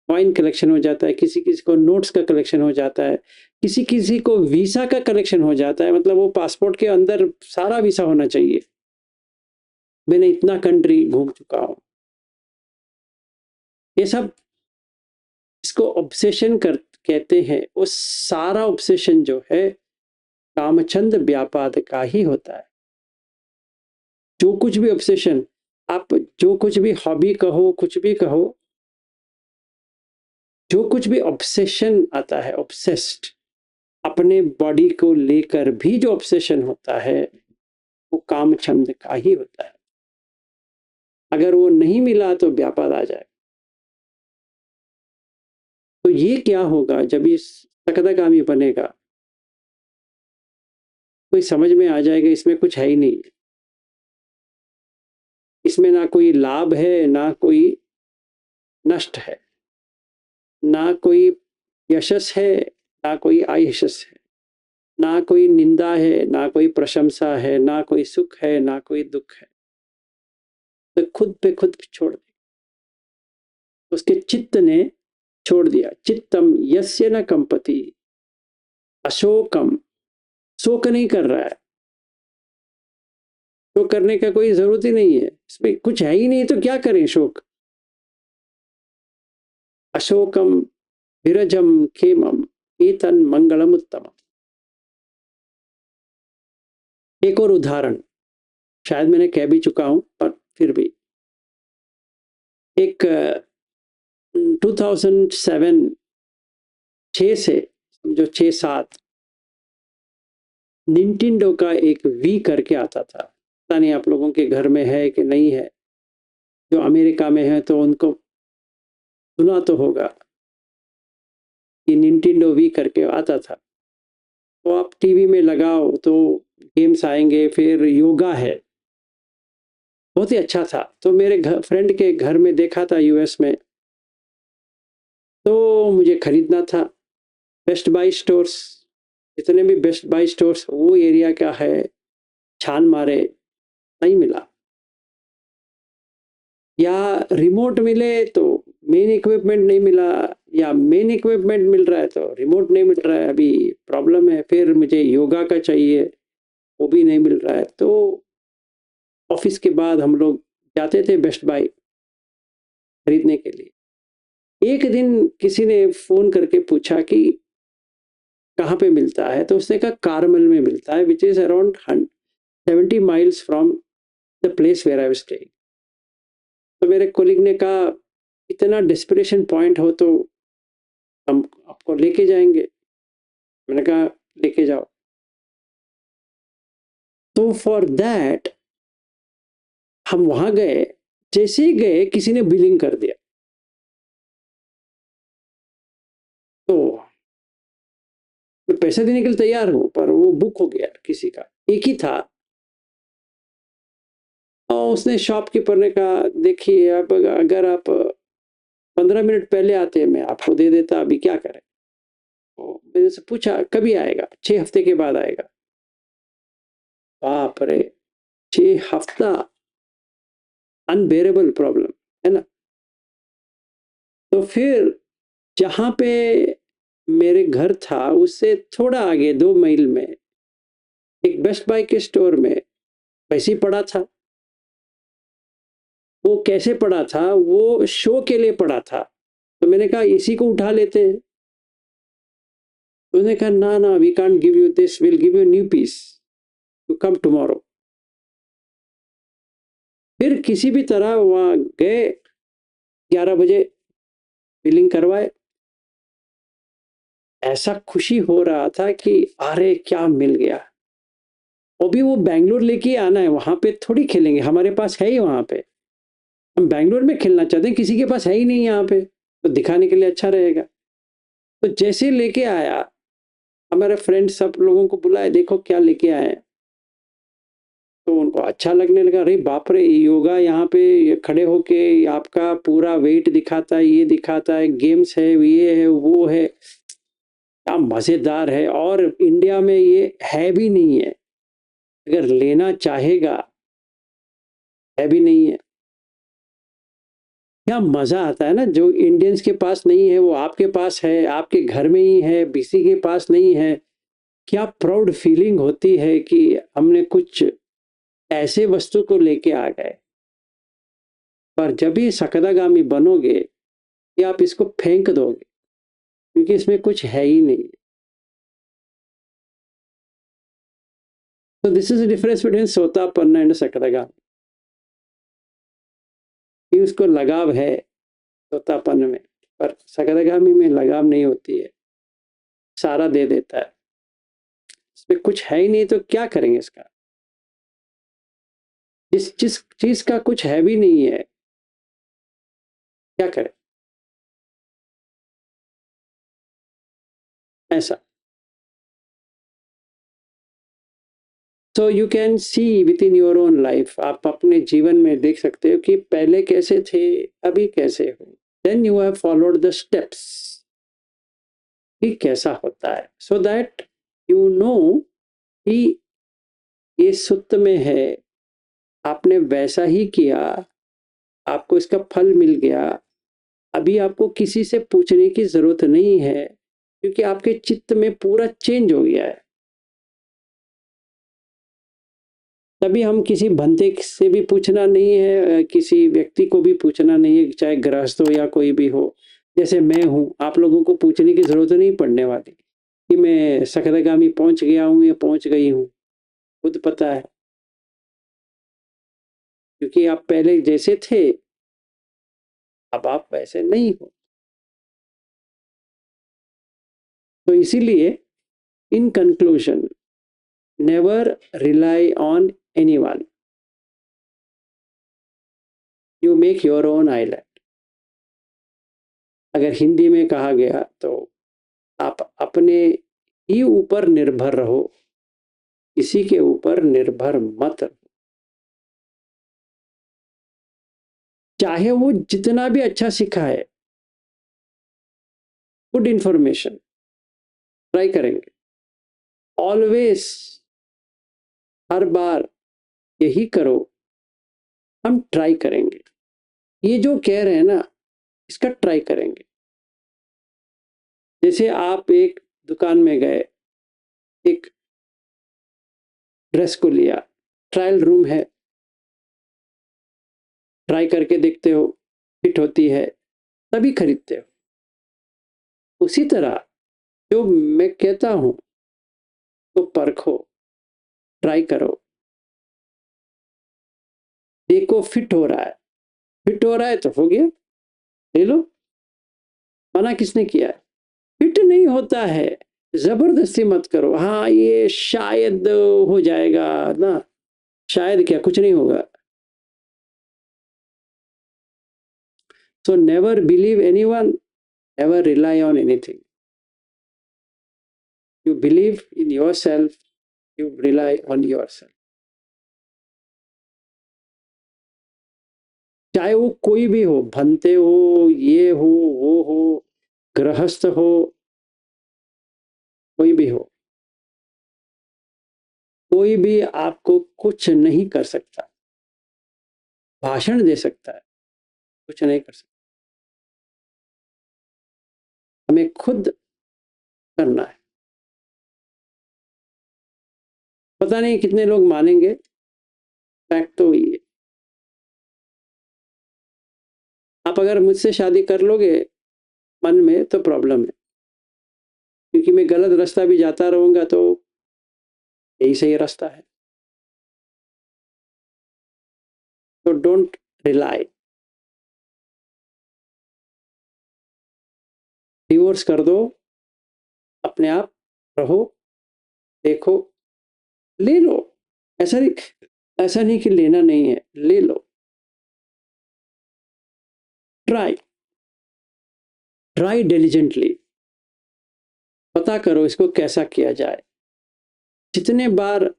कॉइन कलेक्शन हो जाता है, किसी किसी को नोट्स का कलेक्शन हो जाता है, किसी किसी को वीसा का कलेक्शन हो जाता है, मतलब वो पासपोर्ट के अंदर सारा वीसा होना चाहिए। मैंने इतना कंट्री घूम चुका हूं। ये सब इसको ऑब्सेशन कहते हैं। वो सारा ऑब्सेशन जो है कामछंद व्यापाद का ही होता है। जो कुछ भी ऑब्सेशन, आप जो कुछ भी हॉबी कहो, कुछ भी कहो, जो कुछ भी ऑब्सेशन आता है, ऑब्सेस्ड, अपने बॉडी को लेकर भी जो ऑब्सेशन होता है वो कामछंद का ही होता है। अगर वो नहीं मिला तो व्यापार आ जाए। तो ये क्या होगा जब इस सकदागामी बनेगा, कोई समझ में आ जाएगा इसमें कुछ है ही नहीं, इसमें ना कोई लाभ है ना कोई नष्ट है, ना कोई यशस है ना कोई अयशस है, ना कोई निंदा है ना कोई प्रशंसा है, ना कोई सुख है ना कोई दुख है। तो खुद पे खुद छोड़ दे, उसके चित्त ने छोड़ दिया। चित्तम यस्य न कंपति, अशोकम, शोक नहीं कर रहा है, शोक करने का कोई जरूरत ही नहीं है, इसमें कुछ है ही नहीं तो क्या करें शोक। अशोकम विरजम खेमम एतन मंगलम उत्तम। एक और उदाहरण, शायद मैंने कह भी चुका हूं, पर फिर भी एक 2007 6 से जो 6-7 निंटेंडो का एक वी करके आता था। पता नहीं आप लोगों के घर में है कि नहीं है, जो अमेरिका में है तो उनको सुना तो होगा कि निंटेंडो वी करके आता था। तो आप टीवी में लगाओ तो गेम्स आएंगे, फिर योगा है, बहुत ही अच्छा था। तो मेरे फ्रेंड के घर में देखा था यूएस में, तो मुझे खरीदना था। बेस्ट बाय स्टोर्स, जितने भी बेस्ट बाय स्टोर्स वो एरिया का है, छान मारे, नहीं मिला। या रिमोट मिले तो मेन इक्विपमेंट नहीं मिला, या मेन इक्विपमेंट मिल रहा है तो रिमोट नहीं मिल रहा है, अभी प्रॉब्लम है। फिर मुझे योगा का चाहिए, वो भी नहीं मिल रहा है। तो ऑफिस के बाद हम लोग जाते थे बेस्ट बाय खरीदने के लिए। एक दिन किसी ने फ़ोन करके पूछा कि कहाँ पे मिलता है, तो उसने कहा कार्मल में मिलता है, which is around 70 miles from the place where I was staying. तो मेरे कोलिग ने कहा इतना डेस्परेशन पॉइंट हो तो हम आपको लेके जाएंगे। मैंने कहा लेके जाओ। तो फॉर दैट हम वहां गए, जैसे ही गए किसी ने बिलिंग कर दिया। तो मैं पैसे देने के लिए तैयार हूं, पर वो बुक हो गया किसी का, एक ही था। और उसने शॉपकीपर ने कहा देखिए अब अगर आप 15 मिनट पहले आते मैं आपको दे देता, अभी क्या करें। तो मैंने से पूछा कभी आएगा, 6 हफ्ते के बाद आएगा। बाप रे, 6 हफ्ता, अनबेरेबल प्रॉब्लम है ना। तो फिर जहां पे मेरे घर था उससे थोड़ा आगे 2 मील में एक बेस्ट बाय के स्टोर में वैसे ही पड़ा था। वो कैसे पड़ा था, वो शो के लिए पड़ा था। तो मैंने कहा इसी को उठा लेते हैं। तो उन्होंने कहा ना ना, we can't give you this, will give you new piece, you come tomorrow. फिर किसी भी तरह वहां गए, 11 बजे बिलिंग करवाए। ऐसा खुशी हो रहा था कि अरे क्या मिल गया। अभी वो बैंगलोर लेके आना है, वहां पे थोड़ी खेलेंगे, हमारे पास है ही वहां पे। हम बैंगलोर में खेलना चाहते हैं, किसी के पास है ही नहीं यहाँ पे, तो दिखाने के लिए अच्छा रहेगा। तो जैसे लेके आया, हमारे फ्रेंड सब लोगों को बुलाए, देखो क्या लेके आए। तो उनको अच्छा लगने लगा, अरे बाप रे, योगा यहाँ पे ये खड़े होके आपका पूरा वेट दिखाता है, ये दिखाता है, गेम्स है, ये है, वो है, क्या मजेदार है। और इंडिया में ये है भी नहीं है, अगर लेना चाहेगा है भी नहीं है। क्या मजा आता है ना, जो इंडियंस के पास नहीं है वो आपके पास है, आपके घर में ही है, किसी के पास नहीं है। क्या प्राउड फीलिंग होती है कि हमने कुछ ऐसे वस्तु को लेके आ गए। पर जब भी सकदागामी बनोगे कि आप इसको फेंक दोगे, क्योंकि इसमें कुछ है ही नहीं। तो this is the difference between Sotapanna and Sakadagami. कि उसको लगाव है सोतापन्न में, पर सकदागामी में लगाव नहीं होती है, सारा दे देता है। इसमें कुछ है ही नहीं तो क्या करेंगे इसका। जिस चीज का कुछ है भी नहीं है, क्या करें ऐसा। So you can see within your own life, आप अपने जीवन में देख सकते हो कि पहले कैसे थे, अभी कैसे हो। Then you have followed the steps कि कैसा होता है, so that you know कि ये सुत्त में है, आपने वैसा ही किया, आपको इसका फल मिल गया। अभी आपको किसी से पूछने की जरूरत नहीं है, क्योंकि आपके चित्त में पूरा चेंज हो गया है। तभी हम किसी भंते से भी पूछना नहीं है, किसी व्यक्ति को भी पूछना नहीं है, चाहे गृहस्थ हो या कोई भी हो। जैसे मैं हूँ, आप लोगों को पूछने की जरूरत नहीं पड़ने वाली कि मैं सकदागामी पहुंच गया हूँ या पहुंच गई हूँ। खुद पता है, क्योंकि आप पहले जैसे थे अब आप वैसे नहीं हो। तो इसीलिए in conclusion, never rely on anyone, you make your own island. अगर हिंदी में कहा गया तो आप अपने ही ऊपर निर्भर रहो, किसी के ऊपर निर्भर मत रहो। चाहे वो जितना भी अच्छा सिखाए, गुड इंफॉर्मेशन ट्राई करेंगे, ऑलवेज, हर बार यही करो, हम ट्राई करेंगे। ये जो कह रहे हैं ना, इसका ट्राई करेंगे। जैसे आप एक दुकान में गए, एक ड्रेस को लिया, ट्रायल रूम है, ट्राई करके देखते हो, फिट होती है तभी खरीदते हो। उसी तरह जो मैं कहता हूं तो परखो, ट्राई करो, देखो फिट हो रहा है, फिट हो रहा है तो हो गया, ले लो, मना किसने किया है? फिट नहीं होता है जबरदस्ती मत करो, हाँ ये शायद हो जाएगा ना, शायद क्या, कुछ नहीं होगा। So never believe anyone, never rely on anything. You believe in yourself, you rely on yourself. चाहे वो कोई भी हो, भंते हो, ये हो, वो हो, गृहस्थ हो, कोई भी हो, कोई भी आपको कुछ नहीं कर सकता। भाषण दे सकता है, कुछ नहीं कर सकता। हमें खुद करना है। पता नहीं कितने लोग मानेंगे, फैक्ट तो ये है। आप अगर मुझसे शादी कर लोगे मन में तो प्रॉब्लम है, क्योंकि मैं गलत रास्ता भी जाता रहूंगा तो यही सही रास्ता है। तो डोंट रिलाई, डिवोर्स कर दो, अपने आप रहो, देखो, ले लो। ऐसा नहीं कि लेना नहीं है, ले लो, ट्राई डिलिजेंटली, पता करो इसको कैसा किया जाए, जितने बार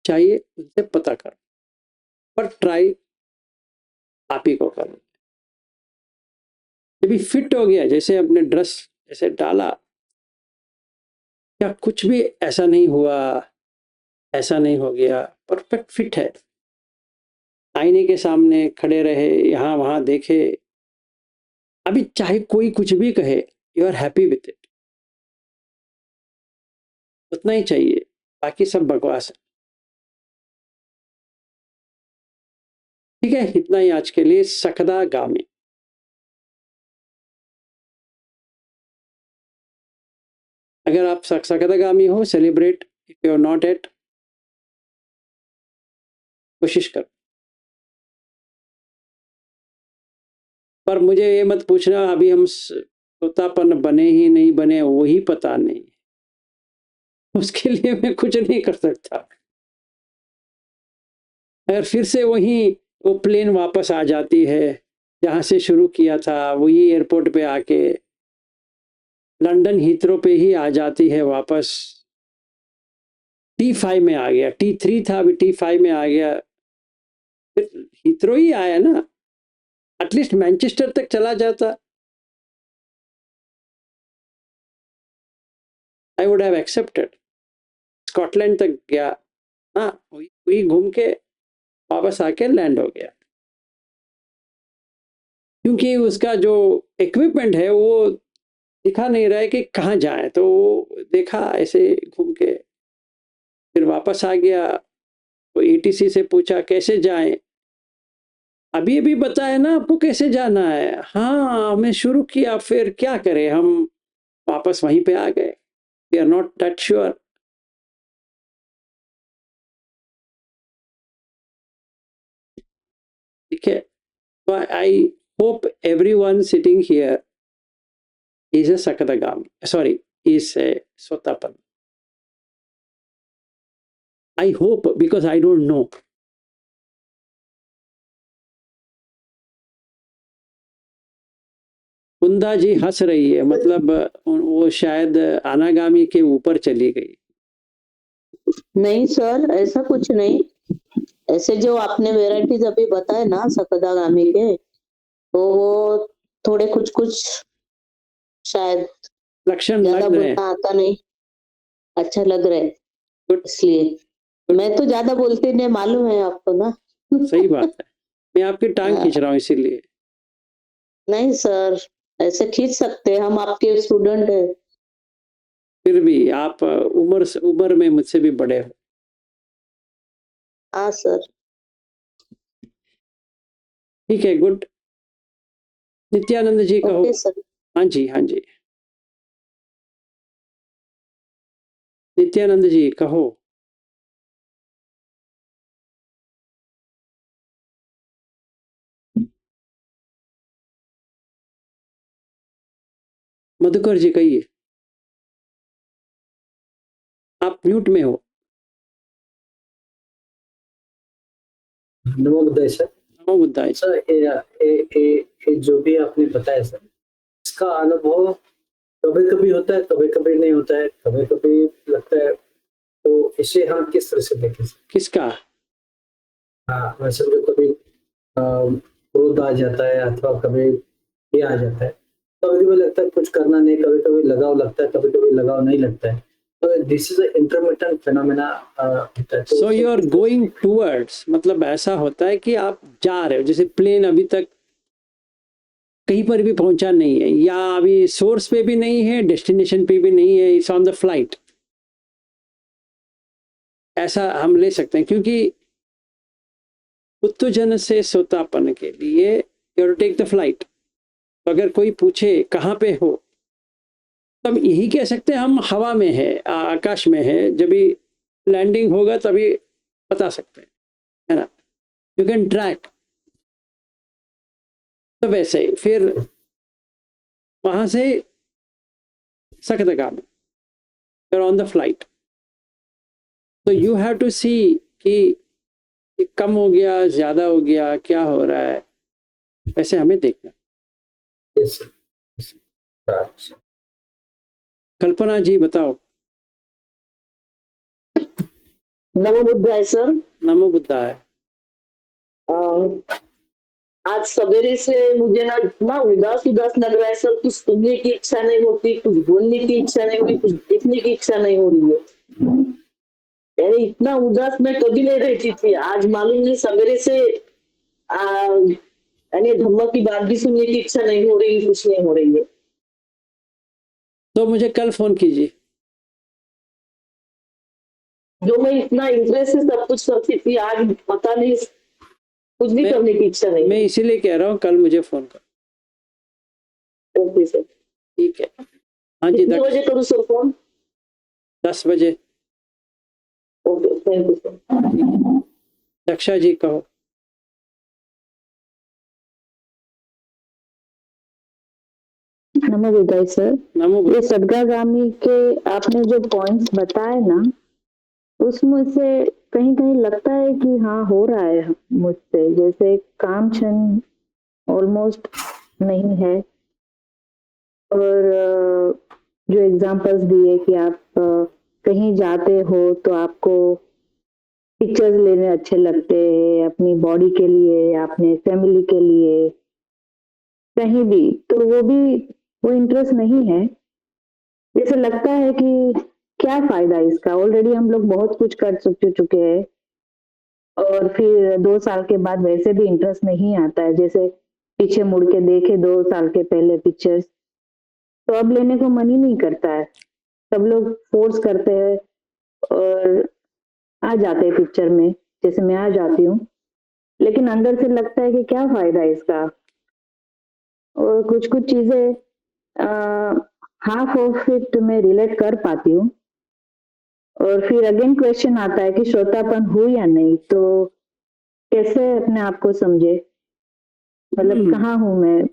चाहिए उनसे पता करो, पर ट्राई आप ही को करो। जब फिट हो गया, जैसे अपने ड्रेस जैसे डाला, क्या कुछ भी ऐसा नहीं हुआ, ऐसा नहीं हो गया, परफेक्ट फिट है, आईने के सामने खड़े रहे, यहाँ वहां देखे, अभी चाहे कोई कुछ भी कहे, you are happy with it, उतना ही चाहिए, बाकी सब बकवास है। ठीक है, इतना ही आज के लिए। सखदा गामी। अगर आप सखदागामी हो, celebrate, if you are not at, कोशिश करो। पर मुझे ये मत पूछना अभी हम तोतापन बने ही नहीं बने, वही पता नहीं, उसके लिए मैं कुछ नहीं कर सकता। अगर फिर से वही वो प्लेन वापस आ जाती है जहां से शुरू किया था, वही एयरपोर्ट पे आके लंदन हीथ्रो पे ही आ जाती है वापस, T5 में आ गया, T3 था अभी T5 में आ गया, फिर हीथ्रो ही आया ना, एटलीस्ट मैनचेस्टर तक चला जाता, I would have accepted. Scotland तक गया, हाँ वही घूम के वापस आके लैंड हो गया, क्योंकि उसका जो इक्विपमेंट है वो दिखा नहीं रहा है कि कहाँ जाए, तो देखा ऐसे घूम के, फिर वापस आ गया, तो ATC से पूछा कैसे जाएं, अभी अभी बताया ना आपको कैसे जाना है, हाँ हमने शुरू किया, फिर क्या करें, हम वापस वहीं पे आ गए, we are not that sure. ठीक है, तो I hope everyone sitting here is a Sakadagami, sorry, is a Sotapanna. I hope, because I don't know. Kunda ji हंस रही है, मतलब वो शायद अनागामी के ऊपर चली गई. नहीं सर, ऐसा कुछ नहीं. ऐसे जो आपने वेराइटीज अभी बताए ना सकदागामी के, तो वो थोड़े कुछ कुछ शायद लक्षण ज्यादा लग रहे हैं. बोलना आता नहीं, अच्छा लग रहा है, इसलिए मैं तो ज्यादा बोलती नहीं, मालूम है आपको ना. सही बात है, मैं आपकी टांग खींच रहा हूँ इसीलिए. नहीं सर, ऐसे खींच सकते हैं, हम आपके स्टूडेंट है. फिर भी आप उम्र में मुझसे भी बड़े हो. हाँ सर. ठीक है, गुड. नित्यानंद जी कहो. Okay sir. हाँ जी, हाँ जी, नित्यानंद जी कहो. मधुकर जी कहिए, आप म्यूट में हो. नमो बुद्धाय सर. नमो बुद्धाय. सर ये जो भी आपने बताया सर, इसका अनुभव कभी कभी होता है, कभी कभी नहीं होता है, कभी कभी लगता है, तो इसे हम किस तरह से देखें सर? किसका? हाँ, वैसे जो कभी क्रोध आ जाता है अथवा कभी ये आ जाता है, कभी कभी लगता है कुछ करना नहीं, कभी कभी लगाव लगता है, कभी कभी लगाव नहीं लगता है. तो दिस इज इंटरमिटेंट फिनोमेना होता है. So you are going towards, मतलब ऐसा होता है कि आप जा रहे हो, जैसे प्लेन अभी तक कहीं पर भी पहुंचा नहीं है, या अभी सोर्स पे भी नहीं है, डेस्टिनेशन पे भी नहीं है, इट्स ऑन द फ्लाइट. ऐसा हम ले सकते हैं, क्योंकि उत्तेजन से सोतापन के लिए यू टेक द फ्लाइट. तो अगर कोई पूछे कहाँ पे हो, तो हम यही कह सकते हैं हम हवा में है, आकाश में है. जब भी लैंडिंग होगा तभी बता सकते हैं, है ना. You can track. तो वैसे ही फिर वहां से Sakadagami, you are on the flight. तो यू हैव टू सी कि कम हो गया, ज्यादा हो गया, क्या हो रहा है, वैसे हमें देखना. Yes, sir. कल्पना जी बताओ. नमो बुद्धाय सर. नमो बुद्धाय. आज सवेरे से मुझे ना इतना उदास उदास लग रहा है सर, कुछ सुनने की इच्छा नहीं होती, कुछ बोलने की इच्छा नहीं होती, कुछ देखने की इच्छा नहीं हो रही है. यानी इतना उदास मैं कभी नहीं रहती थी, आज मालूम नहीं सवेरे से यानी धम्म की बात भी सुनने की इच्छा नहीं हो रही, कुछ नहीं हो रही है. तो मुझे कल फोन कीजिए. जो मैं इतना इंटरेस्ट से सब कुछ करती थी, आज पता नहीं कुछ भी करने की इच्छा नहीं. मैं इसीलिए कह रहा हूँ कल मुझे फोन कर. Okay sir. ठीक है. हाँ जी, कितने बजे करूँ सर फोन? 10 बजे. Okay, thank you sir. Daksha ji कहो. नमो बुद्धाय सर. नमो ये सकदागामी के आपने जो पॉइंट्स बताए ना, उसमें से कहीं कहीं लगता है कि हाँ हो रहा है मुझसे. जैसे काम क्षण ऑलमोस्ट नहीं है, और जो एग्जांपल्स दिए कि आप कहीं जाते हो तो आपको पिक्चर्स लेने अच्छे लगते हैं, अपनी बॉडी के लिए, अपने फैमिली के लिए, कहीं भी, तो वो इंटरेस्ट नहीं है. जैसे लगता है कि क्या फायदा इसका, ऑलरेडी हम लोग बहुत कुछ कर चुके हैं, और फिर 2 साल के बाद वैसे भी इंटरेस्ट नहीं आता है. जैसे पीछे मुड़ के देखे 2 साल के पहले पिक्चर्स, तो अब लेने को मन ही नहीं करता है. सब लोग फोर्स करते हैं और आ जाते हैं पिक्चर में, जैसे मैं आ जाती हूँ, लेकिन अंदर से लगता है कि क्या फायदा इसका. और कुछ कुछ चीजें हाफ ऑफ इट मैं रिलेट कर पाती हूँ, और फिर अगेन क्वेश्चन आता है कि श्रोतापन हो या नहीं, तो कैसे अपने आप को समझे. मतलब कहाँ हूँ मैं?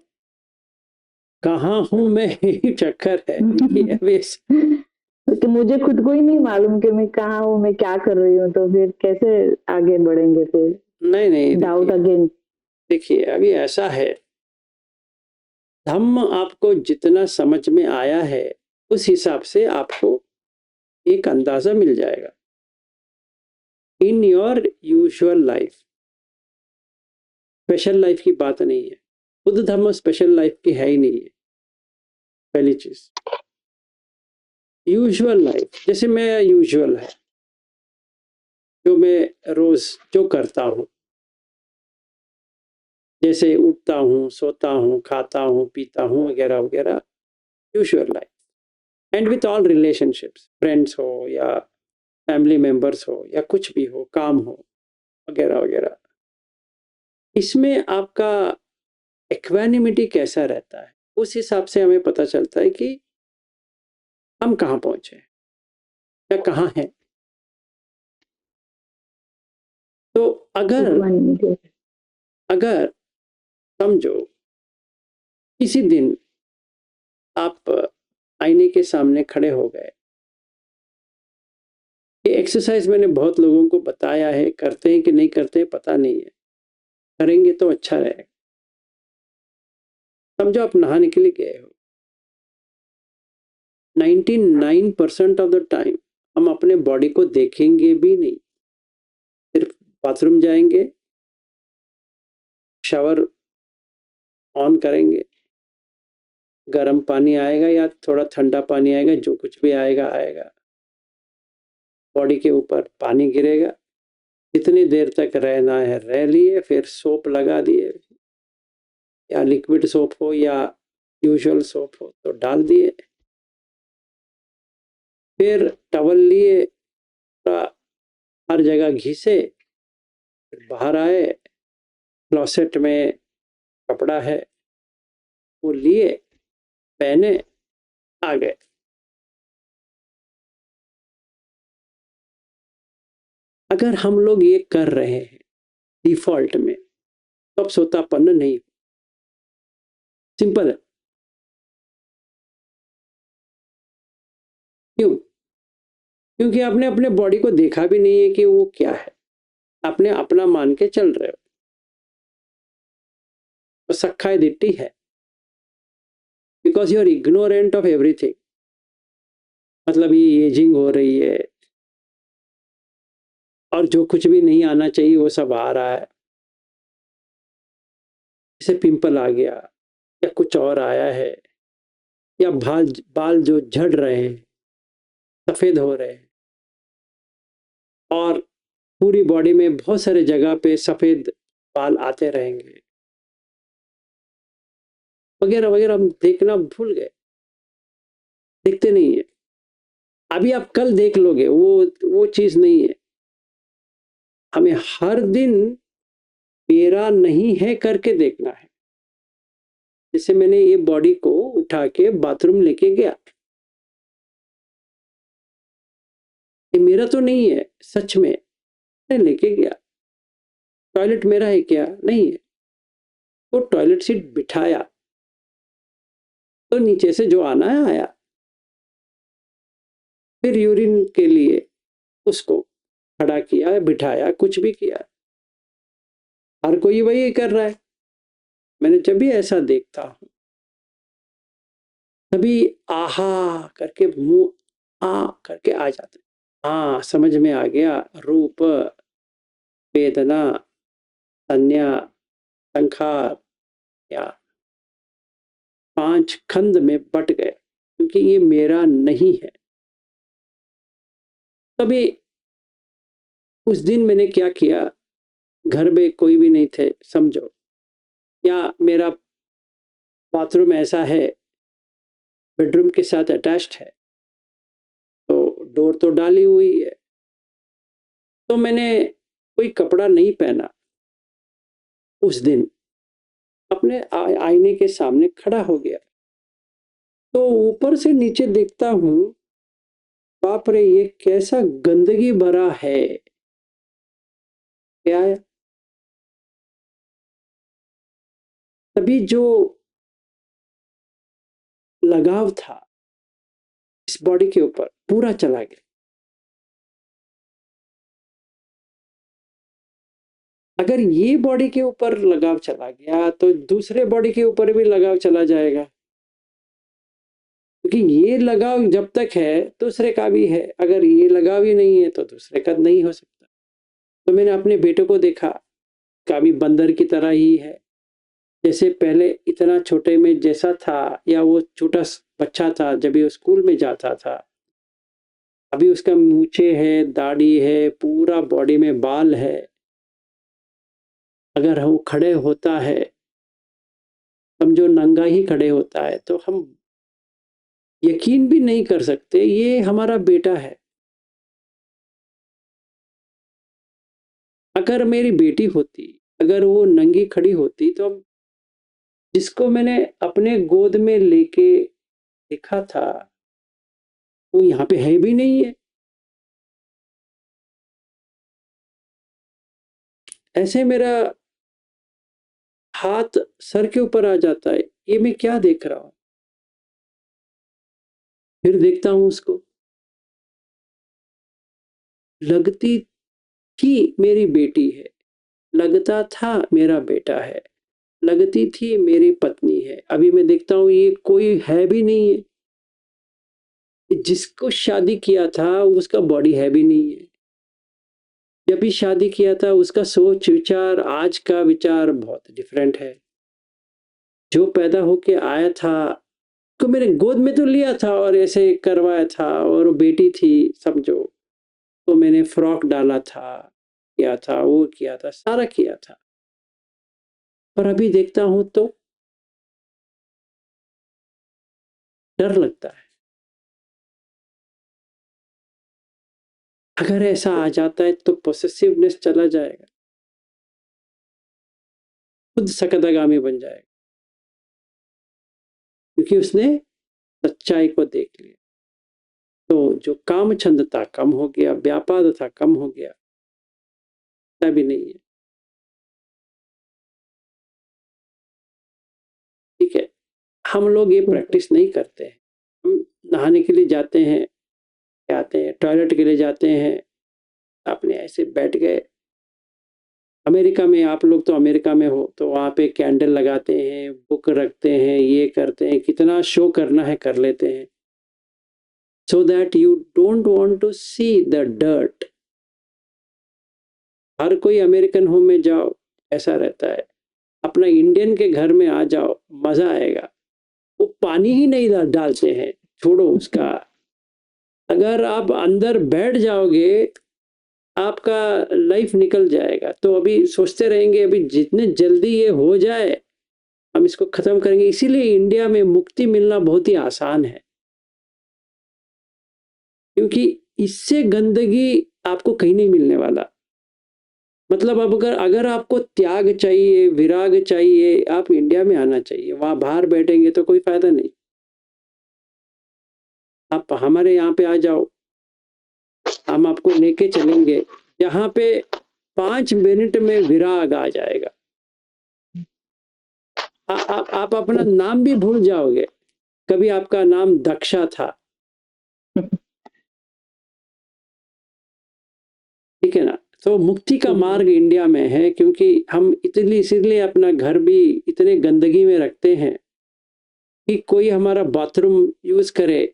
कहाँ हूँ मैं, यही चक्कर है कि अभी तो मुझे खुद को ही नहीं मालूम कि मैं कहाँ हूँ, मैं क्या कर रही हूँ, तो फिर कैसे आगे बढ़ेंगे फिर? नहीं डाउट अगेन। देखिए अभी ऐसा है, धम्म आपको जितना समझ में आया है उस हिसाब से आपको एक अंदाजा मिल जाएगा। In your usual life, special life की बात नहीं है, बुद्ध धर्म स्पेशल लाइफ की है ही नहीं है। पहली चीज यूजुअल लाइफ, जैसे मैं यूजुअल है जो मैं रोज जो करता हूँ, जैसे उठता हूँ, सोता हूँ, खाता हूँ, पीता हूँ, वगैरह वगैरह, usual life. And with all relationships, friends हो या फैमिली मेंबर्स हो या कुछ भी हो, काम हो वगैरह वगैरह, इसमें आपका इक्वानिमिटी कैसा रहता है, उस हिसाब से हमें पता चलता है कि हम कहाँ पहुंचे या कहाँ हैं। तो अगर समझो किसी दिन आप आईने के सामने खड़े हो गए, ये एक्सरसाइज मैंने बहुत लोगों को बताया है, करते हैं कि नहीं करते हैं पता नहीं है, करेंगे तो अच्छा रहेगा। समझो आप नहाने के लिए गए हो, 99% ऑफ द टाइम हम अपने बॉडी को देखेंगे भी नहीं, सिर्फ बाथरूम जाएंगे, शावर ऑन करेंगे, गर्म पानी आएगा या थोड़ा ठंडा पानी आएगा, जो कुछ भी आएगा आएगा, बॉडी के ऊपर पानी गिरेगा, इतनी देर तक रहना है रह लिए, फिर सोप लगा दिए, या लिक्विड सोप हो या यूजुअल सोप हो तो डाल दिए, फिर टवल लिए, हर जगह घिसे, बाहर आए, क्लोसेट में कपड़ा है वो लिए, पहने, आ गए। अगर हम लोग ये कर रहे हैं डिफॉल्ट में तो अब सोतापन्न नहीं, सिंपल है। क्यों? क्योंकि आपने अपने बॉडी को देखा भी नहीं है कि वो क्या है, आपने अपना मान के चल रहे हो, तो सखाई दिट्टी है, because you are ignorant of everything. मतलब ये एजिंग हो रही है और जो कुछ भी नहीं आना चाहिए वो सब आ रहा है, जैसे पिंपल आ गया या कुछ और आया है, या बाल जो झड़ रहे हैं, सफेद हो रहे हैं, और पूरी बॉडी में बहुत सारे जगह पे सफेद बाल आते रहेंगे, वगैरह वगैरह, हम देखना भूल गए, देखते नहीं है। अभी आप कल देख लोगे, वो चीज नहीं है। हमें हर दिन मेरा नहीं है करके देखना है। जैसे मैंने ये बॉडी को उठा के बाथरूम लेके गया, ये मेरा तो नहीं है सच में, मैं लेके गया। टॉयलेट मेरा है क्या? नहीं है। तो टॉयलेट सीट बिठाया तो नीचे से जो आना है आया, फिर यूरिन के लिए उसको खड़ा किया, बिठाया, कुछ भी किया, हर कोई वही कर रहा है। मैंने जब भी ऐसा देखता हूं तभी आहा करके मुंह आ करके आ जाते, हाँ समझ में आ गया, रूप, वेदना, संज्ञा, संखार, या 5 खंड में बट गए, क्योंकि ये मेरा नहीं है। तभी उस दिन मैंने क्या किया, घर में कोई भी नहीं थे समझो, या मेरा बाथरूम ऐसा है बेडरूम के साथ अटैच्ड है, तो डोर तो डाली हुई है, तो मैंने कोई कपड़ा नहीं पहना, उस दिन अपने आईने के सामने खड़ा हो गया, तो ऊपर से नीचे देखता हूं, बाप रे ये कैसा गंदगी भरा है, क्या है? तभी जो लगाव था इस बॉडी के ऊपर पूरा चला गया। अगर ये बॉडी के ऊपर लगाव चला गया तो दूसरे बॉडी के ऊपर भी लगाव चला जाएगा, क्योंकि ये लगाव जब तक है दूसरे का भी है, अगर ये लगाव ही नहीं है तो दूसरे का नहीं हो सकता। तो मैंने अपने बेटे को देखा, का भी बंदर की तरह ही है। जैसे पहले इतना छोटे में जैसा था, या वो छोटा बच्चा था जब ये स्कूल में जाता था, अभी उसका मूछे है, दाढ़ी है, पूरा बॉडी में बाल है। अगर वो खड़े होता है, समझो नंगा ही खड़े होता है, तो हम यकीन भी नहीं कर सकते ये हमारा बेटा है। अगर मेरी बेटी होती, अगर वो नंगी खड़ी होती, तो जिसको मैंने अपने गोद में लेके देखा था वो यहाँ पे है भी नहीं है। ऐसे मेरा हाथ सर के ऊपर आ जाता है, ये मैं क्या देख रहा हूं। फिर देखता हूं उसको, लगती थी मेरी बेटी है, लगता था मेरा बेटा है, लगती थी मेरी पत्नी है। अभी मैं देखता हूं ये कोई है भी नहीं है। जिसको शादी किया था उसका बॉडी है भी नहीं है। जब भी शादी किया था उसका सोच विचार, आज का विचार बहुत डिफरेंट है। जो पैदा होके आया था, को मेरे गोद में तो लिया था और ऐसे करवाया था, और बेटी थी समझो, तो मैंने फ्रॉक डाला था, किया था, वो किया था, सारा किया था। पर अभी देखता हूं तो डर लगता है। अगर ऐसा आ जाता है तो पोसेसिवनेस चला जाएगा, खुद सकदागामी बन जाएगा, क्योंकि उसने सच्चाई को देख लिया। तो जो काम छंदता कम हो गया, व्यापार था कम हो गया, भी नहीं है। ठीक है, हम लोग ये प्रैक्टिस नहीं करते हैं। हम नहाने के लिए जाते हैं, आते हैं, टॉयलेट के लिए जाते हैं, आपने ऐसे बैठ गए। अमेरिका में, आप लोग तो अमेरिका में हो, तो वहाँ पे कैंडल लगाते हैं, बुक रखते हैं, ये करते हैं, कितना शो करना है कर लेते हैं, so that you don't want to see the dirt। हर कोई अमेरिकन होम में जाओ ऐसा रहता है, अपना इंडियन के घर में आ जाओ मजा आएगा। वो पानी ही नहीं डालते हैं, छोड़ो उसका। अगर आप अंदर बैठ जाओगे आपका लाइफ निकल जाएगा। तो अभी सोचते रहेंगे अभी जितने जल्दी ये हो जाए हम इसको खत्म करेंगे। इसीलिए इंडिया में मुक्ति मिलना बहुत ही आसान है, क्योंकि इससे गंदगी आपको कहीं नहीं मिलने वाला। मतलब अब अगर आपको त्याग चाहिए, विराग चाहिए, आप इंडिया में आना चाहिए। वहां बाहर बैठेंगे तो कोई फायदा नहीं। आप हमारे यहाँ पे आ जाओ, हम आपको लेके चलेंगे जहाँ पे 5 मिनट में विराग आ जाएगा। आप अपना नाम भी भूल जाओगे, कभी आपका नाम दक्षा था। ठीक है ना। तो मुक्ति का मार्ग इंडिया में है, क्योंकि हम इसीलिए अपना घर भी इतने गंदगी में रखते हैं कि कोई हमारा बाथरूम यूज करे,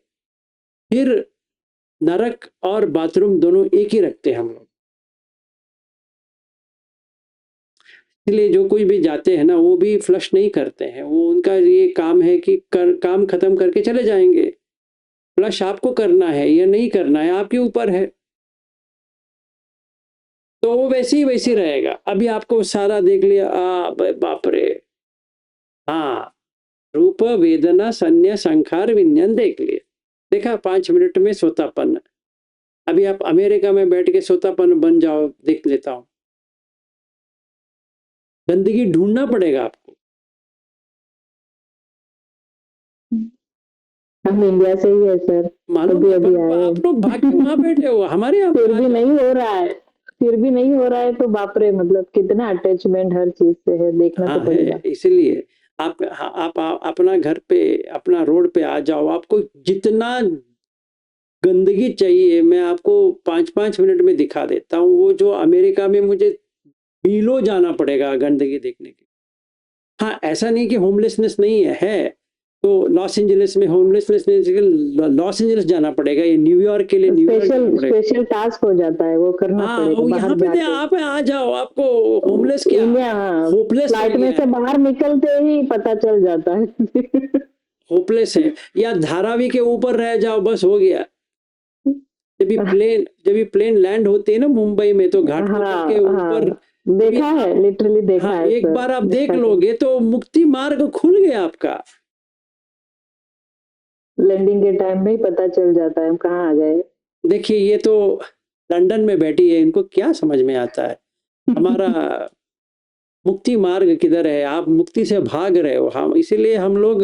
फिर नरक और बाथरूम दोनों एक ही रखते हैं हम लोग। इसलिए जो कोई भी जाते हैं ना, वो भी फ्लश नहीं करते हैं। वो उनका ये काम है कि काम खत्म करके चले जाएंगे। फ्लश आपको करना है या नहीं करना है आपके ऊपर है। तो वो वैसे ही रहेगा। अभी आपको सारा देख लिया, बाप रे, हाँ, रूप वेदना संज्ञा संखार विज्ञान देख लिया, देखा 5 मिनट में सोतापन। अभी आप अमेरिका में बैठ के सोतापन बन जाओ, देख लेता हूं। गंदगी ढूंढना पड़ेगा आपको। हम इंडिया से ही है सर, मालूम है, आप लोग भाग के वहां बैठे हो, हमारे यहाँ फिर भी नहीं हो रहा है, फिर भी नहीं हो रहा है। तो बाप रे, मतलब कितना अटैचमेंट हर चीज से है, देखना तो पड़ेगा। इसलिए आप अपना घर पे, अपना रोड पे आ जाओ, आपको जितना गंदगी चाहिए मैं आपको 5-5 मिनट में दिखा देता हूँ। वो जो अमेरिका में मुझे मीलों जाना पड़ेगा गंदगी देखने के। हाँ, ऐसा नहीं कि होमलेसनेस नहीं है, तो लॉस एंजलिस में होमलेसनेस नहीं, लॉस एंजलिस जाना पड़ेगा, ये न्यूयॉर्क के लिए न्यूयॉर्क जाना पड़ेगा। स्पेशल टास्क हो जाता है, वो करना हाँ, पड़ेगा वो बाहर यहाँ पे जाके। आप आ जाओ, आपको होमलेस क्या, इंडिया, हाँ, होपलेस फ्लाइट में से बाहर निकलते ही पता चल जाता है। होपलेस है। या धारावी के ऊपर रह जाओ, बस हो गया। जब ये प्लेन लैंड होती है ना मुंबई में, तो घाटकोपर के ऊपर देखा है, लिटरली देखा हाँ, है एक सर, बार आप देख देखा है। लोगे तो मुक्ति मार्ग खुल गया आपका। लैंडिंग के टाइम में ही पता चल जाता है हम कहाँ आ गए। देखिए, ये तो लंदन में बैठी है, इनको क्या समझ में आता है हमारा मुक्ति मार्ग किधर है। आप मुक्ति से भाग रहे हो। हम इसीलिए हम लोग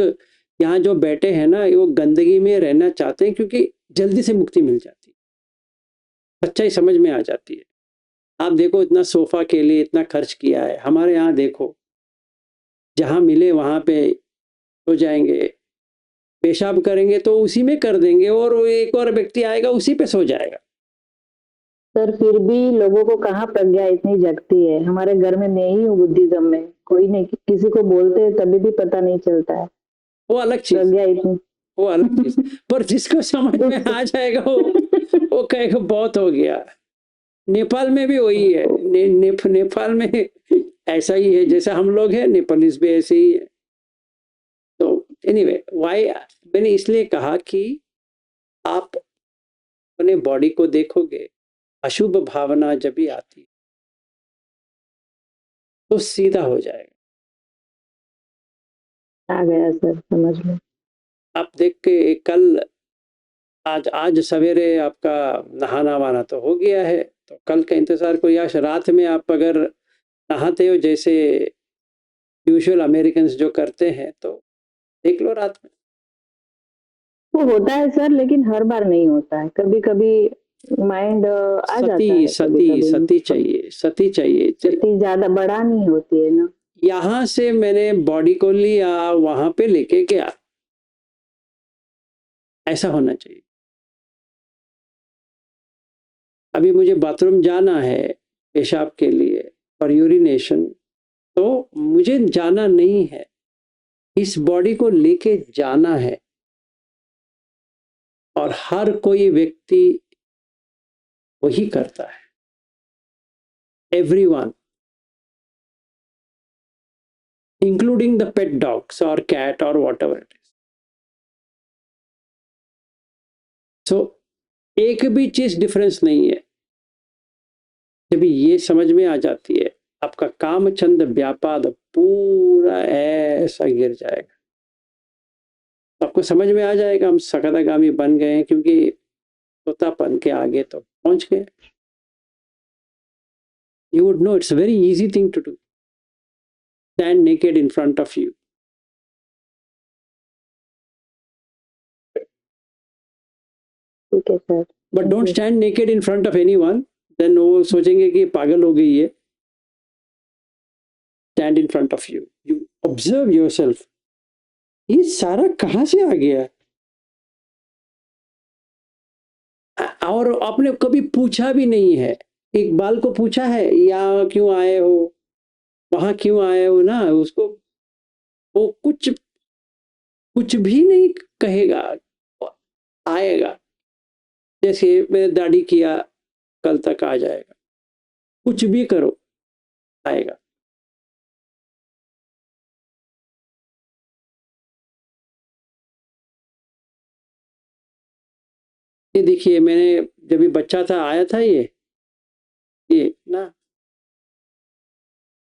यहाँ जो बैठे हैं ना, वो गंदगी में रहना चाहते हैं, क्योंकि जल्दी से मुक्ति मिल जाती है, सच्चाई समझ में आ जाती है। आप देखो, इतना सोफा के लिए इतना खर्च किया है, हमारे यहाँ देखो, जहाँ मिले वहाँ पे हो जाएंगे, पेशाब करेंगे तो उसी में कर देंगे, और एक और व्यक्ति आएगा उसी पे सो जाएगा। सर फिर भी लोगों को कहाँ प्रज्ञा इतनी जगती है। हमारे घर में मैं ही हूँ बुद्धिज्म में, कोई नहीं, किसी को बोलते हैं तभी भी पता नहीं चलता है। वो अलग चीज, प्रज्ञा इतनी, वो अलग चीज। पर जिसको समझ में आ जाएगा वो कहेगा बहुत हो गया। नेपाल में भी वही है। नेपाल में ऐसा ही है, जैसा हम लोग हैं, नेपालीज भी ऐसे ही है। तो एनीवे, वाई मैंने इसलिए कहा कि आप अपने बॉडी को देखोगे, अशुभ भावना जब भी आती तो सीधा हो जाएगा। आ गया सर समझ में। आप देख के कल, आज सवेरे आपका नहाना वाना तो हो गया है, तो कल का इंतजार कोई। आज रात में आप अगर नहाते हो जैसे यूजुअल अमेरिकन्स जो करते हैं, तो देख लो रात में। वो होता है सर, लेकिन हर बार नहीं होता है, कभी कभी माइंड आ जाता है। सती चाहिए, सती चाहिए। सती ज्यादा बड़ा नहीं होती है ना। यहाँ से मैंने बॉडी को लिया, वहां पे लेके गया, ऐसा होना चाहिए। अभी मुझे बाथरूम जाना है पेशाब के लिए और यूरिनेशन, तो मुझे जाना नहीं है, इस बॉडी को लेके जाना है। और हर कोई व्यक्ति वही करता है, everyone, including the pet dogs और कैट और व्हाटएवर इट इज। सो एक भी चीज डिफरेंस नहीं है। जब ये समझ में आ जाती है, आपका काम छंद व्यापाद पूरा ऐसा गिर जाएगा। आपको समझ में आ जाएगा हम सकदागामी बन गए हैं, क्योंकि तोतापन के आगे तो पहुंच गए। You would know it's a very easy thing to do. Stand naked in front of you. ठीक है sir. But don't stand naked in front of anyone. Then वो सोचेंगे कि पागल हो गई है। Stand in front of you. You observe yourself. ये सारा कहाँ से आ गया? और आपने कभी पूछा भी नहीं है। इकबाल को पूछा है, या क्यों आए हो, वहां क्यों आए हो ना, उसको वो कुछ भी नहीं कहेगा, आएगा। जैसे मैंने दाढ़ी किया, कल तक आ जाएगा। कुछ भी करो, आएगा। ये देखिए, मैंने जब भी बच्चा था आया था ये ना,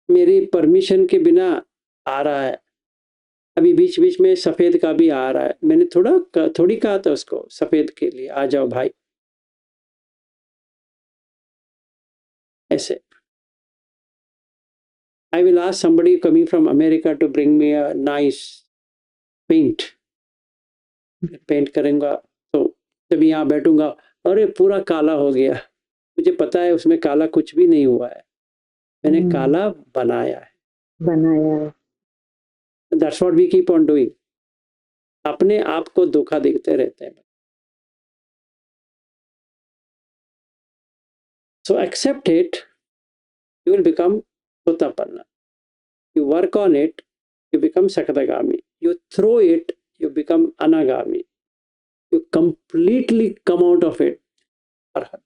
मेरी परमिशन के बिना आ रहा है। अभी बीच बीच में सफेद का भी आ रहा है। मैंने थोड़ी कहा था उसको सफेद के लिए आ जाओ भाई, ऐसे। I will ask somebody coming from America to bring me a nice paint. Paint करूंगा तो जब यहाँ बैठूंगा, अरे पूरा काला हो गया। मुझे पता है उसमें काला कुछ भी नहीं हुआ है, मैंने काला बनाया है। That's what we keep on doing. अपने आप को धोखा देते रहते हैं। So accept it, you will become Sotapanna. You work on it, you become Sakadagami. You throw it, you become Anagami. You completely come out of it, Arhat.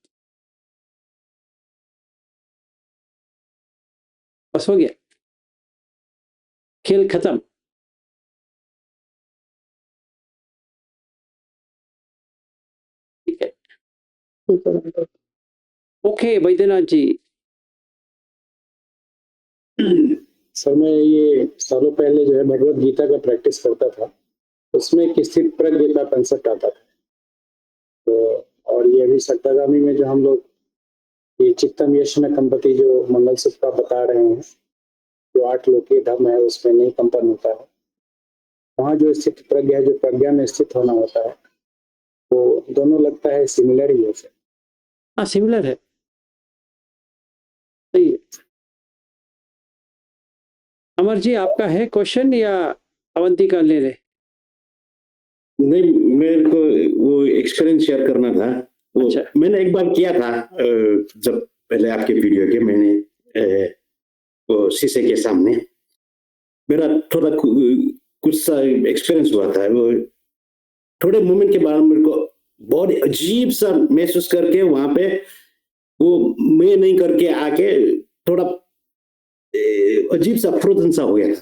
बस हो गया, खेल खत्म। ठीक है, ओके बैद्यनाथ जी। सर मैं ये सालों पहले जो है भगवत गीता का प्रैक्टिस करता था, उसमें एक स्थित प्रज्ञ का कंसेप्ट आता था। तो और ये अभी सत्यागामी में जो हम लोग ये चित्तम यशन कंपति जो मंगल सूत्र का बता रहे हैं, जो 8 लोकीय धर्म है उसमें नहीं कंपन होता है, वहाँ जो स्थित प्रज्ञ है, जो प्रज्ञा में स्थित होना होता है, वो दोनों लगता है सिमिलर ही है। हाँ सिमिलर है, सही है। अमर जी आपका है क्वेश्चन या अवंतिका ले ले? नहीं, मेरे को वो एक्सपीरियंस शेयर करना था। वो अच्छा। मैंने एक बार किया था, जब पहले आपके वीडियो के मैंने वो शीशे के सामने मेरा थोड़ा कुछ सा एक्सपीरियंस हुआ था। वो थोड़े मोमेंट के बाद मेरे को बहुत अजीब सा महसूस करके वहां पे वो मैं नहीं करके आके थोड़ा अजीब सा फ्रोजन सा हो गया था।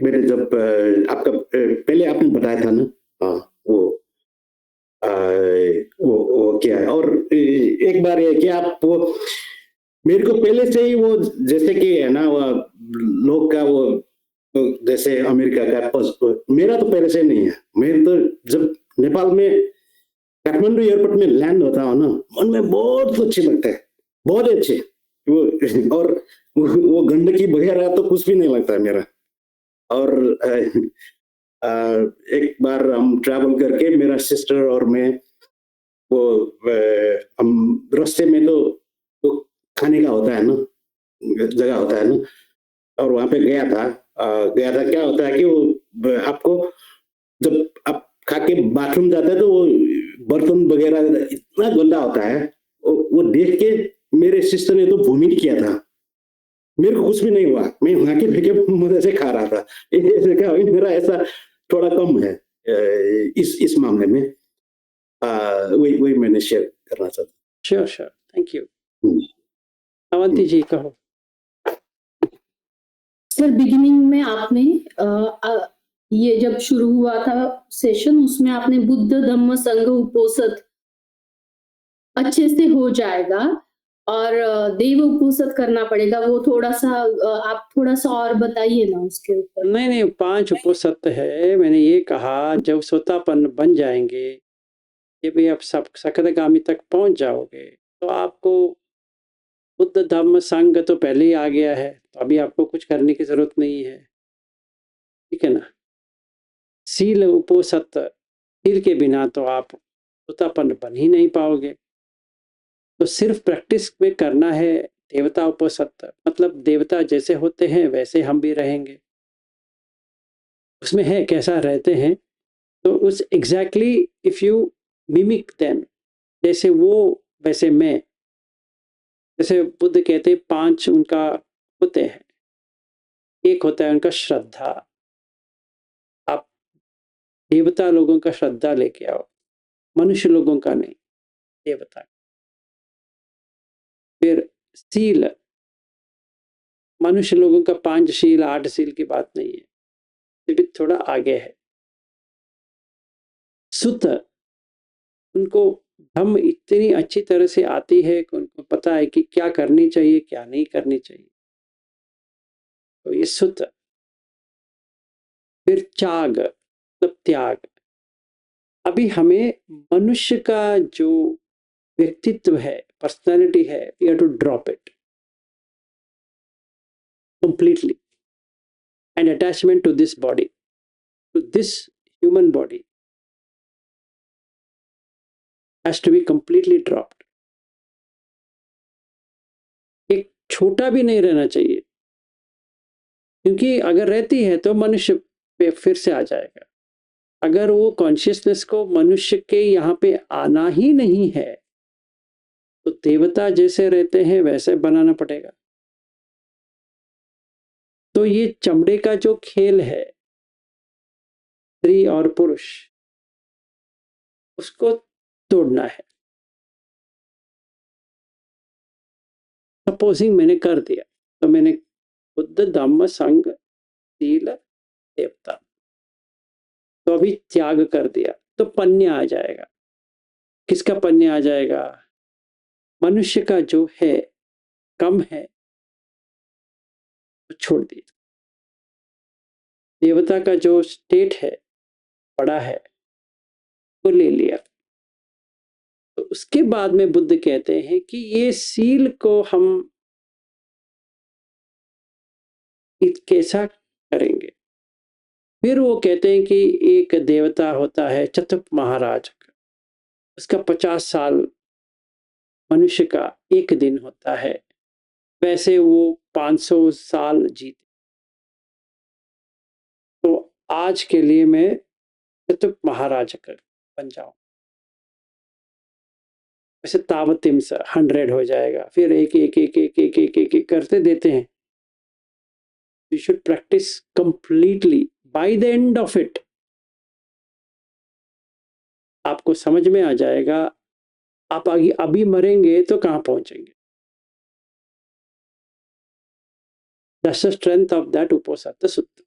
मेरे जब आपका पहले आपने बताया था ना, हाँ वो क्या है। और एक बार ये कि आप वो मेरे को पहले से ही वो जैसे कि है ना, वो लोग का वो जैसे अमेरिका का, मेरा तो पहले से नहीं है। मेरे तो जब नेपाल में काठमांडू एयरपोर्ट में लैंड होता हो ना, मन में बहुत अच्छे लगता है, बहुत अच्छे वो। और वो गंदगी वगैरह तो कुछ भी नहीं लगता है मेरा। और एक बार हम ट्रैवल करके मेरा सिस्टर और मैं वो हम रास्ते में तो वो खाने का होता है ना, जगह होता है ना, और वहां पे गया था। क्या होता है कि वो आपको जब आप खा के बाथरूम जाते हैं तो वो बर्तन वगैरह इतना गंदा होता है, वो देख के मेरे सिस्टर ने तो वोमिट किया था। मेरे को कुछ भी नहीं हुआ, मैं वहां के फेंके मजे से खा रहा था। मेरा ऐसा थोड़ा कम है इस मामले में। वही मैंने शेयर करना चाहता। Sure sure, thank you. Avanti ji कहो। सर बिगिनिंग में आपने ये जब शुरू हुआ था सेशन, उसमें आपने बुद्ध धम्म संघ उपोसत अच्छे से हो जाएगा और देव उपोसत करना पड़ेगा, वो थोड़ा सा आप थोड़ा सा और बताइए ना उसके ऊपर। नहीं 5 उपोसत है। मैंने ये कहा जब सोतापन्न बन जाएंगे, ये भी आप सब सकदगामी तक पहुंच जाओगे, तो आपको बुद्ध धम्म संघ तो पहले ही आ गया है, तो अभी आपको कुछ करने की जरूरत नहीं है। ठीक है ना। सील उपोसत, सील के बिना तो आप सोतापन्न बन ही नहीं पाओगे। तो सिर्फ प्रैक्टिस में करना है देवता उपोसत, मतलब देवता जैसे होते हैं वैसे हम भी रहेंगे। उसमें है कैसा रहते हैं, तो उस exactly if you mimic them, जैसे वो वैसे मैं, जैसे बुद्ध कहते 5 उनका होते हैं। एक होता है उनका श्रद्धा, आप देवता लोगों का श्रद्धा लेके आओ, मनुष्य लोगों का नहीं, देवता। फिर सील, मनुष्य लोगों का 5 शील 8 शील की बात नहीं है, ये भी थोड़ा आगे है। सुत, उनको धम्म इतनी अच्छी तरह से आती है कि उनको पता है कि क्या करनी चाहिए क्या नहीं करनी चाहिए, तो ये सुत। फिर चाग, मतलब त्याग। अभी हमें मनुष्य का जो व्यक्तित्व है, पर्सनालिटी है, we have to drop it completely, and attachment to this body, to this human body has to be completely dropped. एक छोटा भी नहीं रहना चाहिए, क्योंकि अगर रहती है तो मनुष्य पे फिर से आ जाएगा। अगर वो कॉन्शियसनेस को मनुष्य के यहाँ पे आना ही नहीं है तो देवता जैसे रहते हैं वैसे बनाना पड़ेगा। तो ये चमड़े का जो खेल है स्त्री और पुरुष, उसको तोड़ना है। सपोजिंग मैंने कर दिया तो मैंने बुद्ध धम्म संघ शील देवता, तो अभी त्याग कर दिया तो पन्य आ जाएगा। किसका पन्य आ जाएगा? मनुष्य का जो है कम है तो छोड़ दिया, देवता का जो स्टेट है बड़ा है वो ले लिया। तो उसके बाद में बुद्ध कहते हैं कि ये सील को हम कैसा करेंगे। फिर वो कहते हैं कि एक देवता होता है चतुर्थ महाराज, उसका 50 साल मनुष्य का एक दिन होता है, वैसे वो 500 साल जीते। तो आज के लिए मैं चतुर्थ महाराज बन जाऊं, वैसे तावतिम से 100 हो जाएगा। फिर एक एक एक एक एक एक एक, एक करते देते हैं। We should practice completely. By the end of it, आपको समझ में आ जाएगा आप अभी मरेंगे तो कहाँ पहुंचेंगे। That's the strength of that Uposatha Sutta.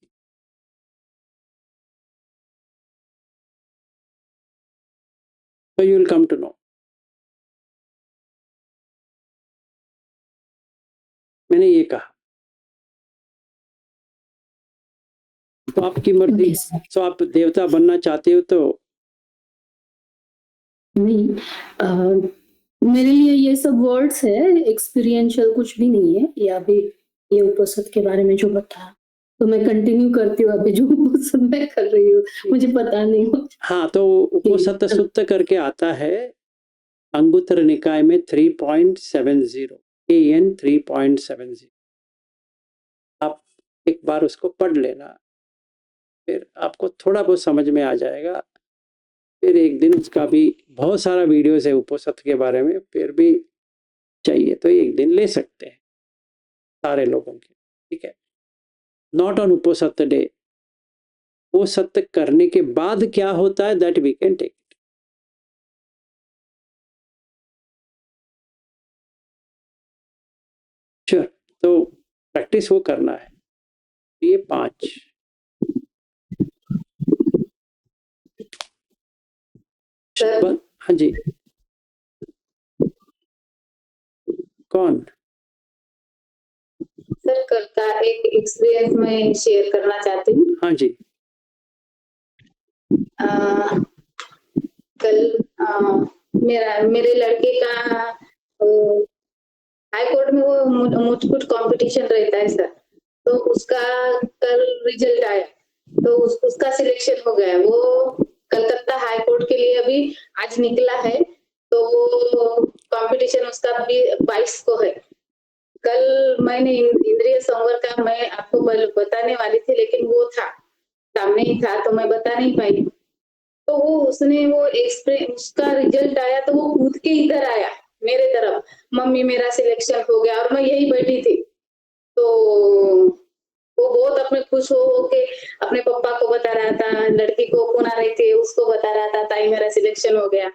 So you will come to know. मैंने ये कहा तो आपकी मर्जी। तो आप देवता बनना चाहते हो तो नहीं, मेरे लिए ये सब वर्ड्स है, एक्सपीरियंशियल कुछ भी नहीं है। या अभी ये उपसत के बारे में जो बताया तो मैं कंटिन्यू करती हूँ। अभी जो उपसत मैं कर रही हूँ मुझे पता नहीं हो। हाँ, तो उपसत सुत्त करके आता है अंगुत्तर निकाय में 3.70 AN 3.70। आप एक बार उसको पढ़ लेना, फिर आपको थोड़ा बहुत समझ में आ जाएगा। फिर एक दिन उसका भी बहुत सारा वीडियोस है उपसत के बारे में, फिर भी चाहिए तो एक दिन ले सकते हैं सारे लोगों के, ठीक है। नॉट ऑन उपसत डे, वो सत्य करने के बाद क्या होता है that we can take. Sure, तो प्रैक्टिस वो करना है। ये 5 हाँ जी, कौन? सर कल का एक एक्सपीरियंस मैं शेयर करना चाहती हूँ। हाँ जी, कल मेरे लड़के का हाई कोर्ट में वो मुझकुट कंपटीशन रहता है सर, तो उसका कल रिजल्ट आया तो उसका सिलेक्शन हो गया। वो कलकत्ता हाई कोर्ट के लिए अभी आज निकला है, तो वो कंपटीशन उसका 22 को है। कल मैंने इंद्रिय संवर का मैं आपको बताने वाली थी, लेकिन वो था सामने ही था तो मैं बता नहीं पाई। तो वो उसने वो उसका रिजल्ट आया तो वो कूद के इधर आया मेरे तरफ, मम्मी मेरा सिलेक्शन हो गया, और मैं यही बैठी थी। तो वो बहुत अपने खुश हो के अपने पापा को बता रहा था, लड़की को पुना रही थी उसको बता रहा था ताई मेरा सिलेक्शन हो गया।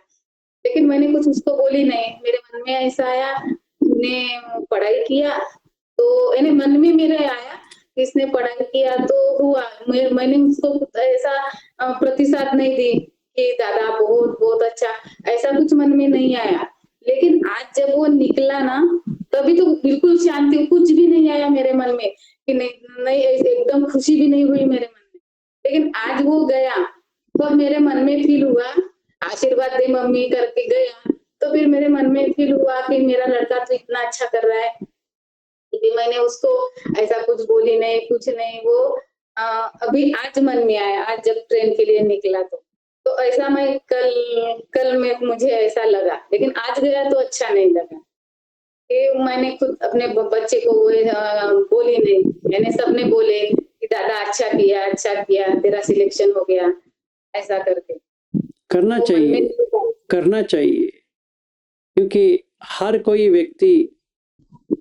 लेकिन मैंने कुछ उसको बोली नहीं। मेरे मन में ऐसा आया, ने पढ़ाई किया तो यानी मन में मेरे आया इसने पढ़ाई किया तो हुआ। मैंने उसको ऐसा प्रतिसाद नहीं दी कि दादा बहुत बहुत अच्छा, ऐसा कुछ मन में नहीं आया। लेकिन आज जब वो निकला ना, तभी तो बिल्कुल शांति, कुछ भी नहीं आया मेरे मन में कि नहीं एकदम खुशी भी नहीं हुई मेरे मन में। लेकिन आज वो गया तो मेरे मन में फील हुआ, आशीर्वाद दे मम्मी करके गया, तो फिर मेरे मन में फील हुआ कि मेरा लड़का तो इतना अच्छा कर रहा है। कि मैंने उसको ऐसा कुछ बोली नहीं, कुछ नहीं। वो अभी आज मन में आया, आज जब ट्रेन के लिए निकला तो ऐसा मैं कल में मुझे ऐसा लगा, लेकिन आज गया तो अच्छा नहीं लगा। ये मैंने खुद अपने बच्चे को बोली नहीं, यानी सबने बोले कि दादा अच्छा किया, तेरा सिलेक्शन हो गया, ऐसा करके करना चाहिए, क्योंकि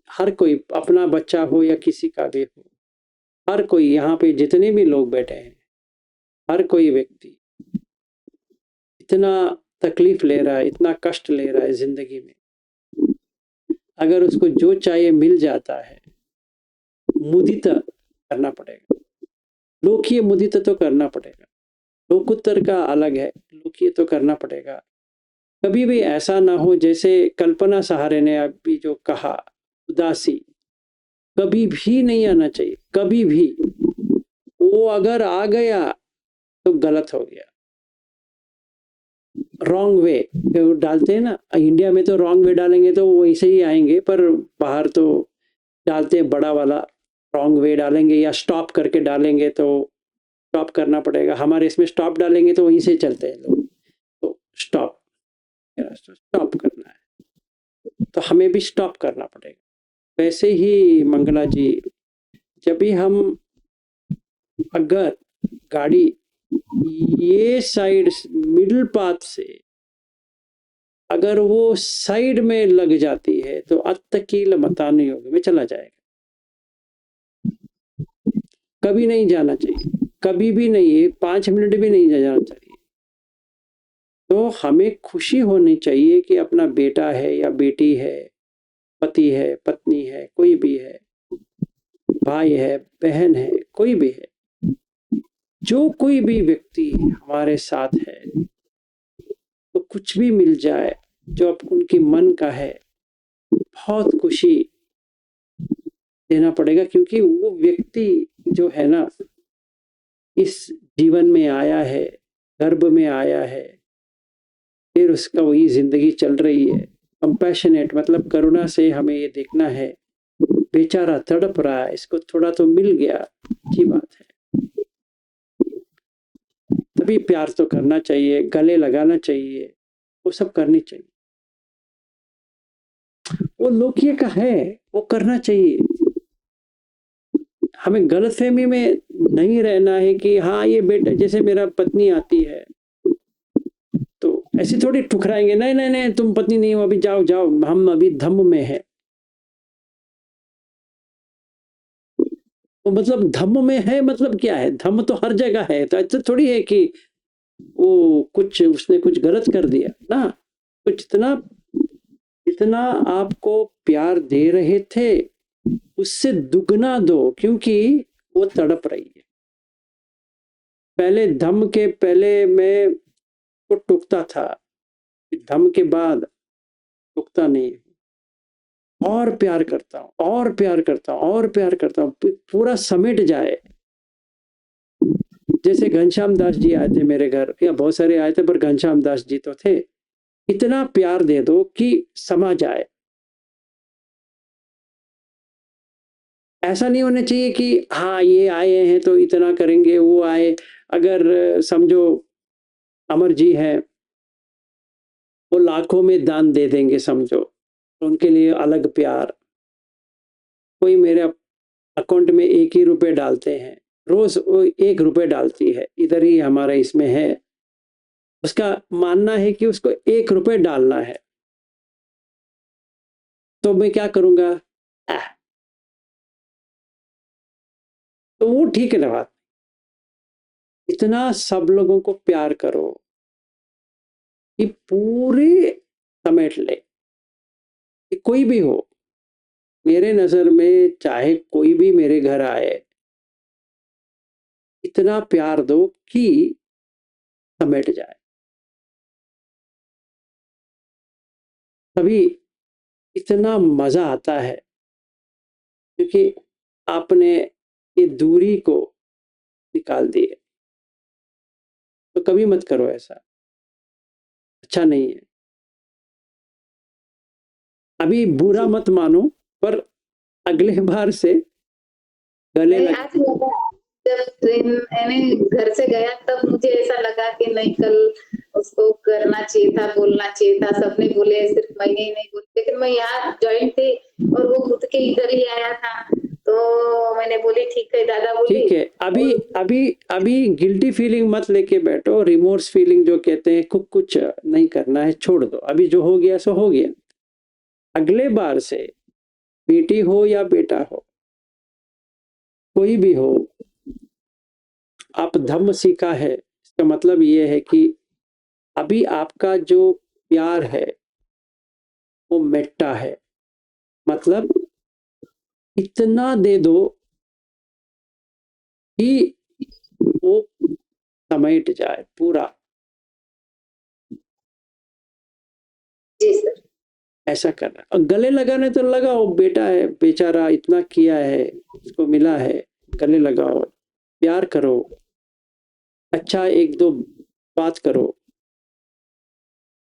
हर कोई अपना बच्चा हो या किसी का भी हो, हर कोई यहाँ पे जितने भी लोग बैठे हैं, हर कोई व्यक्ति इतना तकलीफ ले रहा है, इतना कष्ट ले रहा है जिंदगी में। अगर उसको जो चाहिए मिल जाता है, मुदित करना पड़ेगा, लोकीय मुदित तो करना पड़ेगा, लोकोत्तर का अलग है, लोकीय तो करना पड़ेगा। कभी भी ऐसा ना हो जैसे कल्पना सहारे ने अभी जो कहा, उदासी कभी भी नहीं आना चाहिए, कभी भी। वो अगर आ गया तो गलत हो गया, रॉन्ग वे डालते हैं ना, इंडिया में तो रॉन्ग वे डालेंगे तो वैसे ही आएंगे, पर बाहर तो डालते हैं बड़ा वाला, रॉन्ग वे डालेंगे या स्टॉप करके डालेंगे तो स्टॉप करना पड़ेगा। हमारे इसमें स्टॉप डालेंगे तो वहीं से चलते हैं लोग, तो स्टॉप करना है, तो हमें भी स्टॉप करना पड़ेगा। वैसे ही मंगला जी, जब भी हम अगर गाड़ी ये साइड मिडिल पाथ से अगर वो साइड में लग जाती है तो अत्तकील मतान योग में चला जाएगा। कभी नहीं जाना चाहिए, कभी भी नहीं, 5 मिनट भी नहीं जाना चाहिए। तो हमें खुशी होनी चाहिए कि अपना बेटा है या बेटी है, पति है, पत्नी है, कोई भी है, भाई है, बहन है, कोई भी है, जो कोई भी व्यक्ति हमारे साथ है, तो कुछ भी मिल जाए जो अब उनकी मन का है, बहुत खुशी देना पड़ेगा। क्योंकि वो व्यक्ति जो है ना, इस जीवन में आया है, गर्भ में आया है, फिर उसका वही जिंदगी चल रही है। कंपैशनेट मतलब करुणा से हमें ये देखना है, बेचारा तड़प रहा है, इसको थोड़ा तो मिल गया, अच्छी बात है। तभी प्यार तो करना चाहिए, गले लगाना चाहिए, वो सब करनी चाहिए। वो लोकीय का है, वो करना चाहिए। हमें गलतफहमी में नहीं रहना है कि हाँ ये बेटा, जैसे मेरा पत्नी आती है तो ऐसे थोड़ी ठुकराएंगे, नहीं नहीं नहीं तुम पत्नी नहीं हो, अभी जाओ जाओ, हम अभी धम्म में है। तो मतलब धम्म में है मतलब क्या है? धम्म तो हर जगह है, तो ऐसा थोड़ी है कि वो उसने कुछ गलत कर दिया ना। तो जितना आपको प्यार दे रहे थे उससे दुगना दो, क्योंकि वो तड़प रही है। पहले धम्म के पहले मैं को टूकता था, धम्म के बाद टूकता नहीं, और प्यार करता हूँ, और प्यार करता हूँ, और प्यार करता हूँ, पूरा समेट जाए। जैसे घनश्याम दास जी आए थे मेरे घर, या बहुत सारे आए थे पर घनश्याम दास जी तो थे। इतना प्यार दे दो कि समा जाए। ऐसा नहीं होना चाहिए कि हाँ ये आए हैं तो इतना करेंगे, वो आए, अगर समझो अमर जी हैं, वो लाखों में दान दे देंगे समझो, तो उनके लिए अलग प्यार। कोई मेरे अकाउंट में 1 ही रुपए डालते हैं, रोज वो 1 रुपए डालती है, इधर ही हमारा इसमें है, उसका मानना है कि उसको 1 रुपए डालना है, तो मैं क्या करूंगा, तो वो ठीक है ना बात। इतना सब लोगों को प्यार करो कि पूरे समेट ले, कि कोई भी हो, मेरे नजर में चाहे कोई भी मेरे घर आए, इतना प्यार दो कि समेट जाए। तभी इतना मजा आता है, क्योंकि आपने ये दूरी को निकाल दिए। तो कभी मत करो ऐसा, अच्छा नहीं है। अभी बुरा मत मानो, पर अगले बार से गले लग... आज लगा जब ट्रेन यानी घर से गया तब मुझे ऐसा लगा कि नहीं, कल उसको करना चाहिए था, बोलना चाहिए था। सबने बोले, सिर्फ मैंने ही नहीं बोली। लेकिन मैं यहाँ ज्वाइंट थी और वो खुद के इधर ही आया था, तो मैंने बोली ठीक है दादा बोली। ठीक है, अभी अभी अभी गिल्टी फीलिंग मत लेके बैठो, रिमोर्स फीलिंग जो कहते हैं, कुछ नहीं करना है, छोड़ दो। अभी जो हो गया सो हो गया। अगले बार से बेटी हो या बेटा हो, कोई भी हो, आप धम्म सीखा है, इसका मतलब ये है कि अभी आपका जो प्यार है वो मेट्टा है, मतलब इतना दे दो कि वो समेट जाए पूरा। जी सर। ऐसा करना। और गले लगाने तो लगाओ, बेटा है बेचारा, इतना किया है, उसको मिला है, गले लगाओ, प्यार करो, अच्छा एक दो बात करो।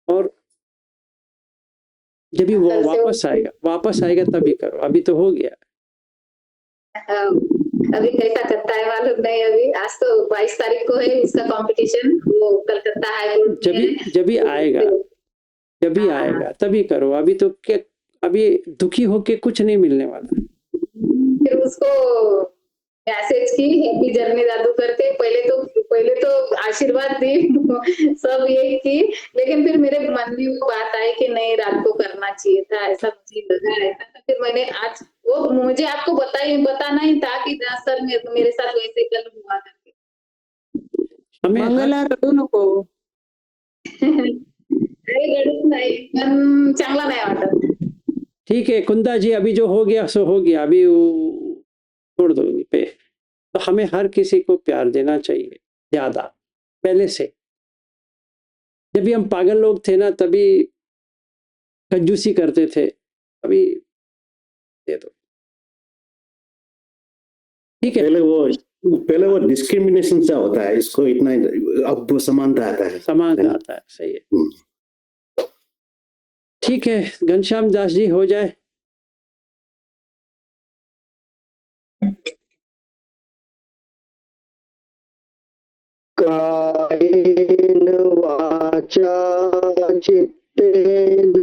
और जब भी वो वापस आएगा तभी करो। अभी तो हो गया। अभी कैसा करता है मालूम नहीं। अभी आज तो 22 तारीख को है उसका कंपटीशन, वो कलकत्ता हाई कोर्ट में। जब भी आएगा तभी करो। अभी तो क्या, अभी दुखी होके कुछ नहीं मिलने वाला। फिर उसको मैसेज की हैप्पी जर्नी दादू करके, पहले तो आशीर्वाद दी सब ये की, लेकिन फिर मेरे मन में वो बात आई कि नहीं, रात को करना चाहिए था, ऐसा मुझे लगा रहता। तो फिर मैंने आज वो मुझे आपको बताना ही था कि सर मेरे साथ वैसे कल हुआ करके। हमें मंगला रडू नको. अरे गडूच नाही, पण चांगला नाही वाटत. ठीक है कुंदा जी, अभी जो हो गया सो हो गया। अभी छोड़ दो पे। तो हमें हर किसी को प्यार देना चाहिए ज्यादा पहले से। जब भी हम पागल लोग थे ना, तभी कंजूसी करते थे, अभी दे दो। ठीक है, पहले वो डिस्क्रिमिनेशन सा होता है, इसको इतना अब वो समानता आता है। समानता आता है, सही है। ठीक है, घनश्याम दास जी हो जाए। कायेन वाचा चित्तेन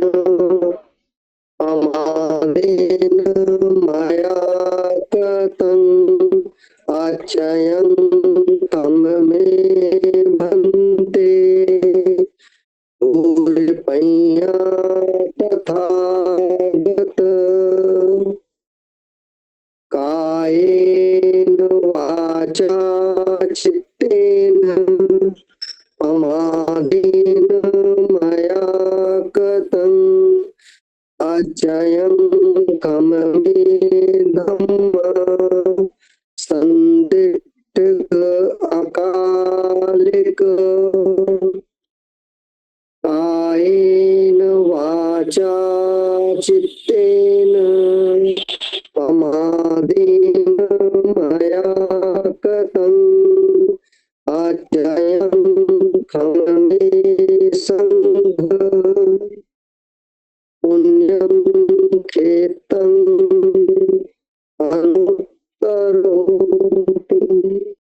अमादेन मया कृतं अचयं तं मे भन्ते भूलपैया तथागत कायेन वाचा चित्तेन अमादेन मया कृतं अचयं कममेधम् संदिग्ध अकालिक कायेन वाचा चित्तेन अमादेन मया कृतं अचयं खमे संघ पुण्यं क्षेत्रं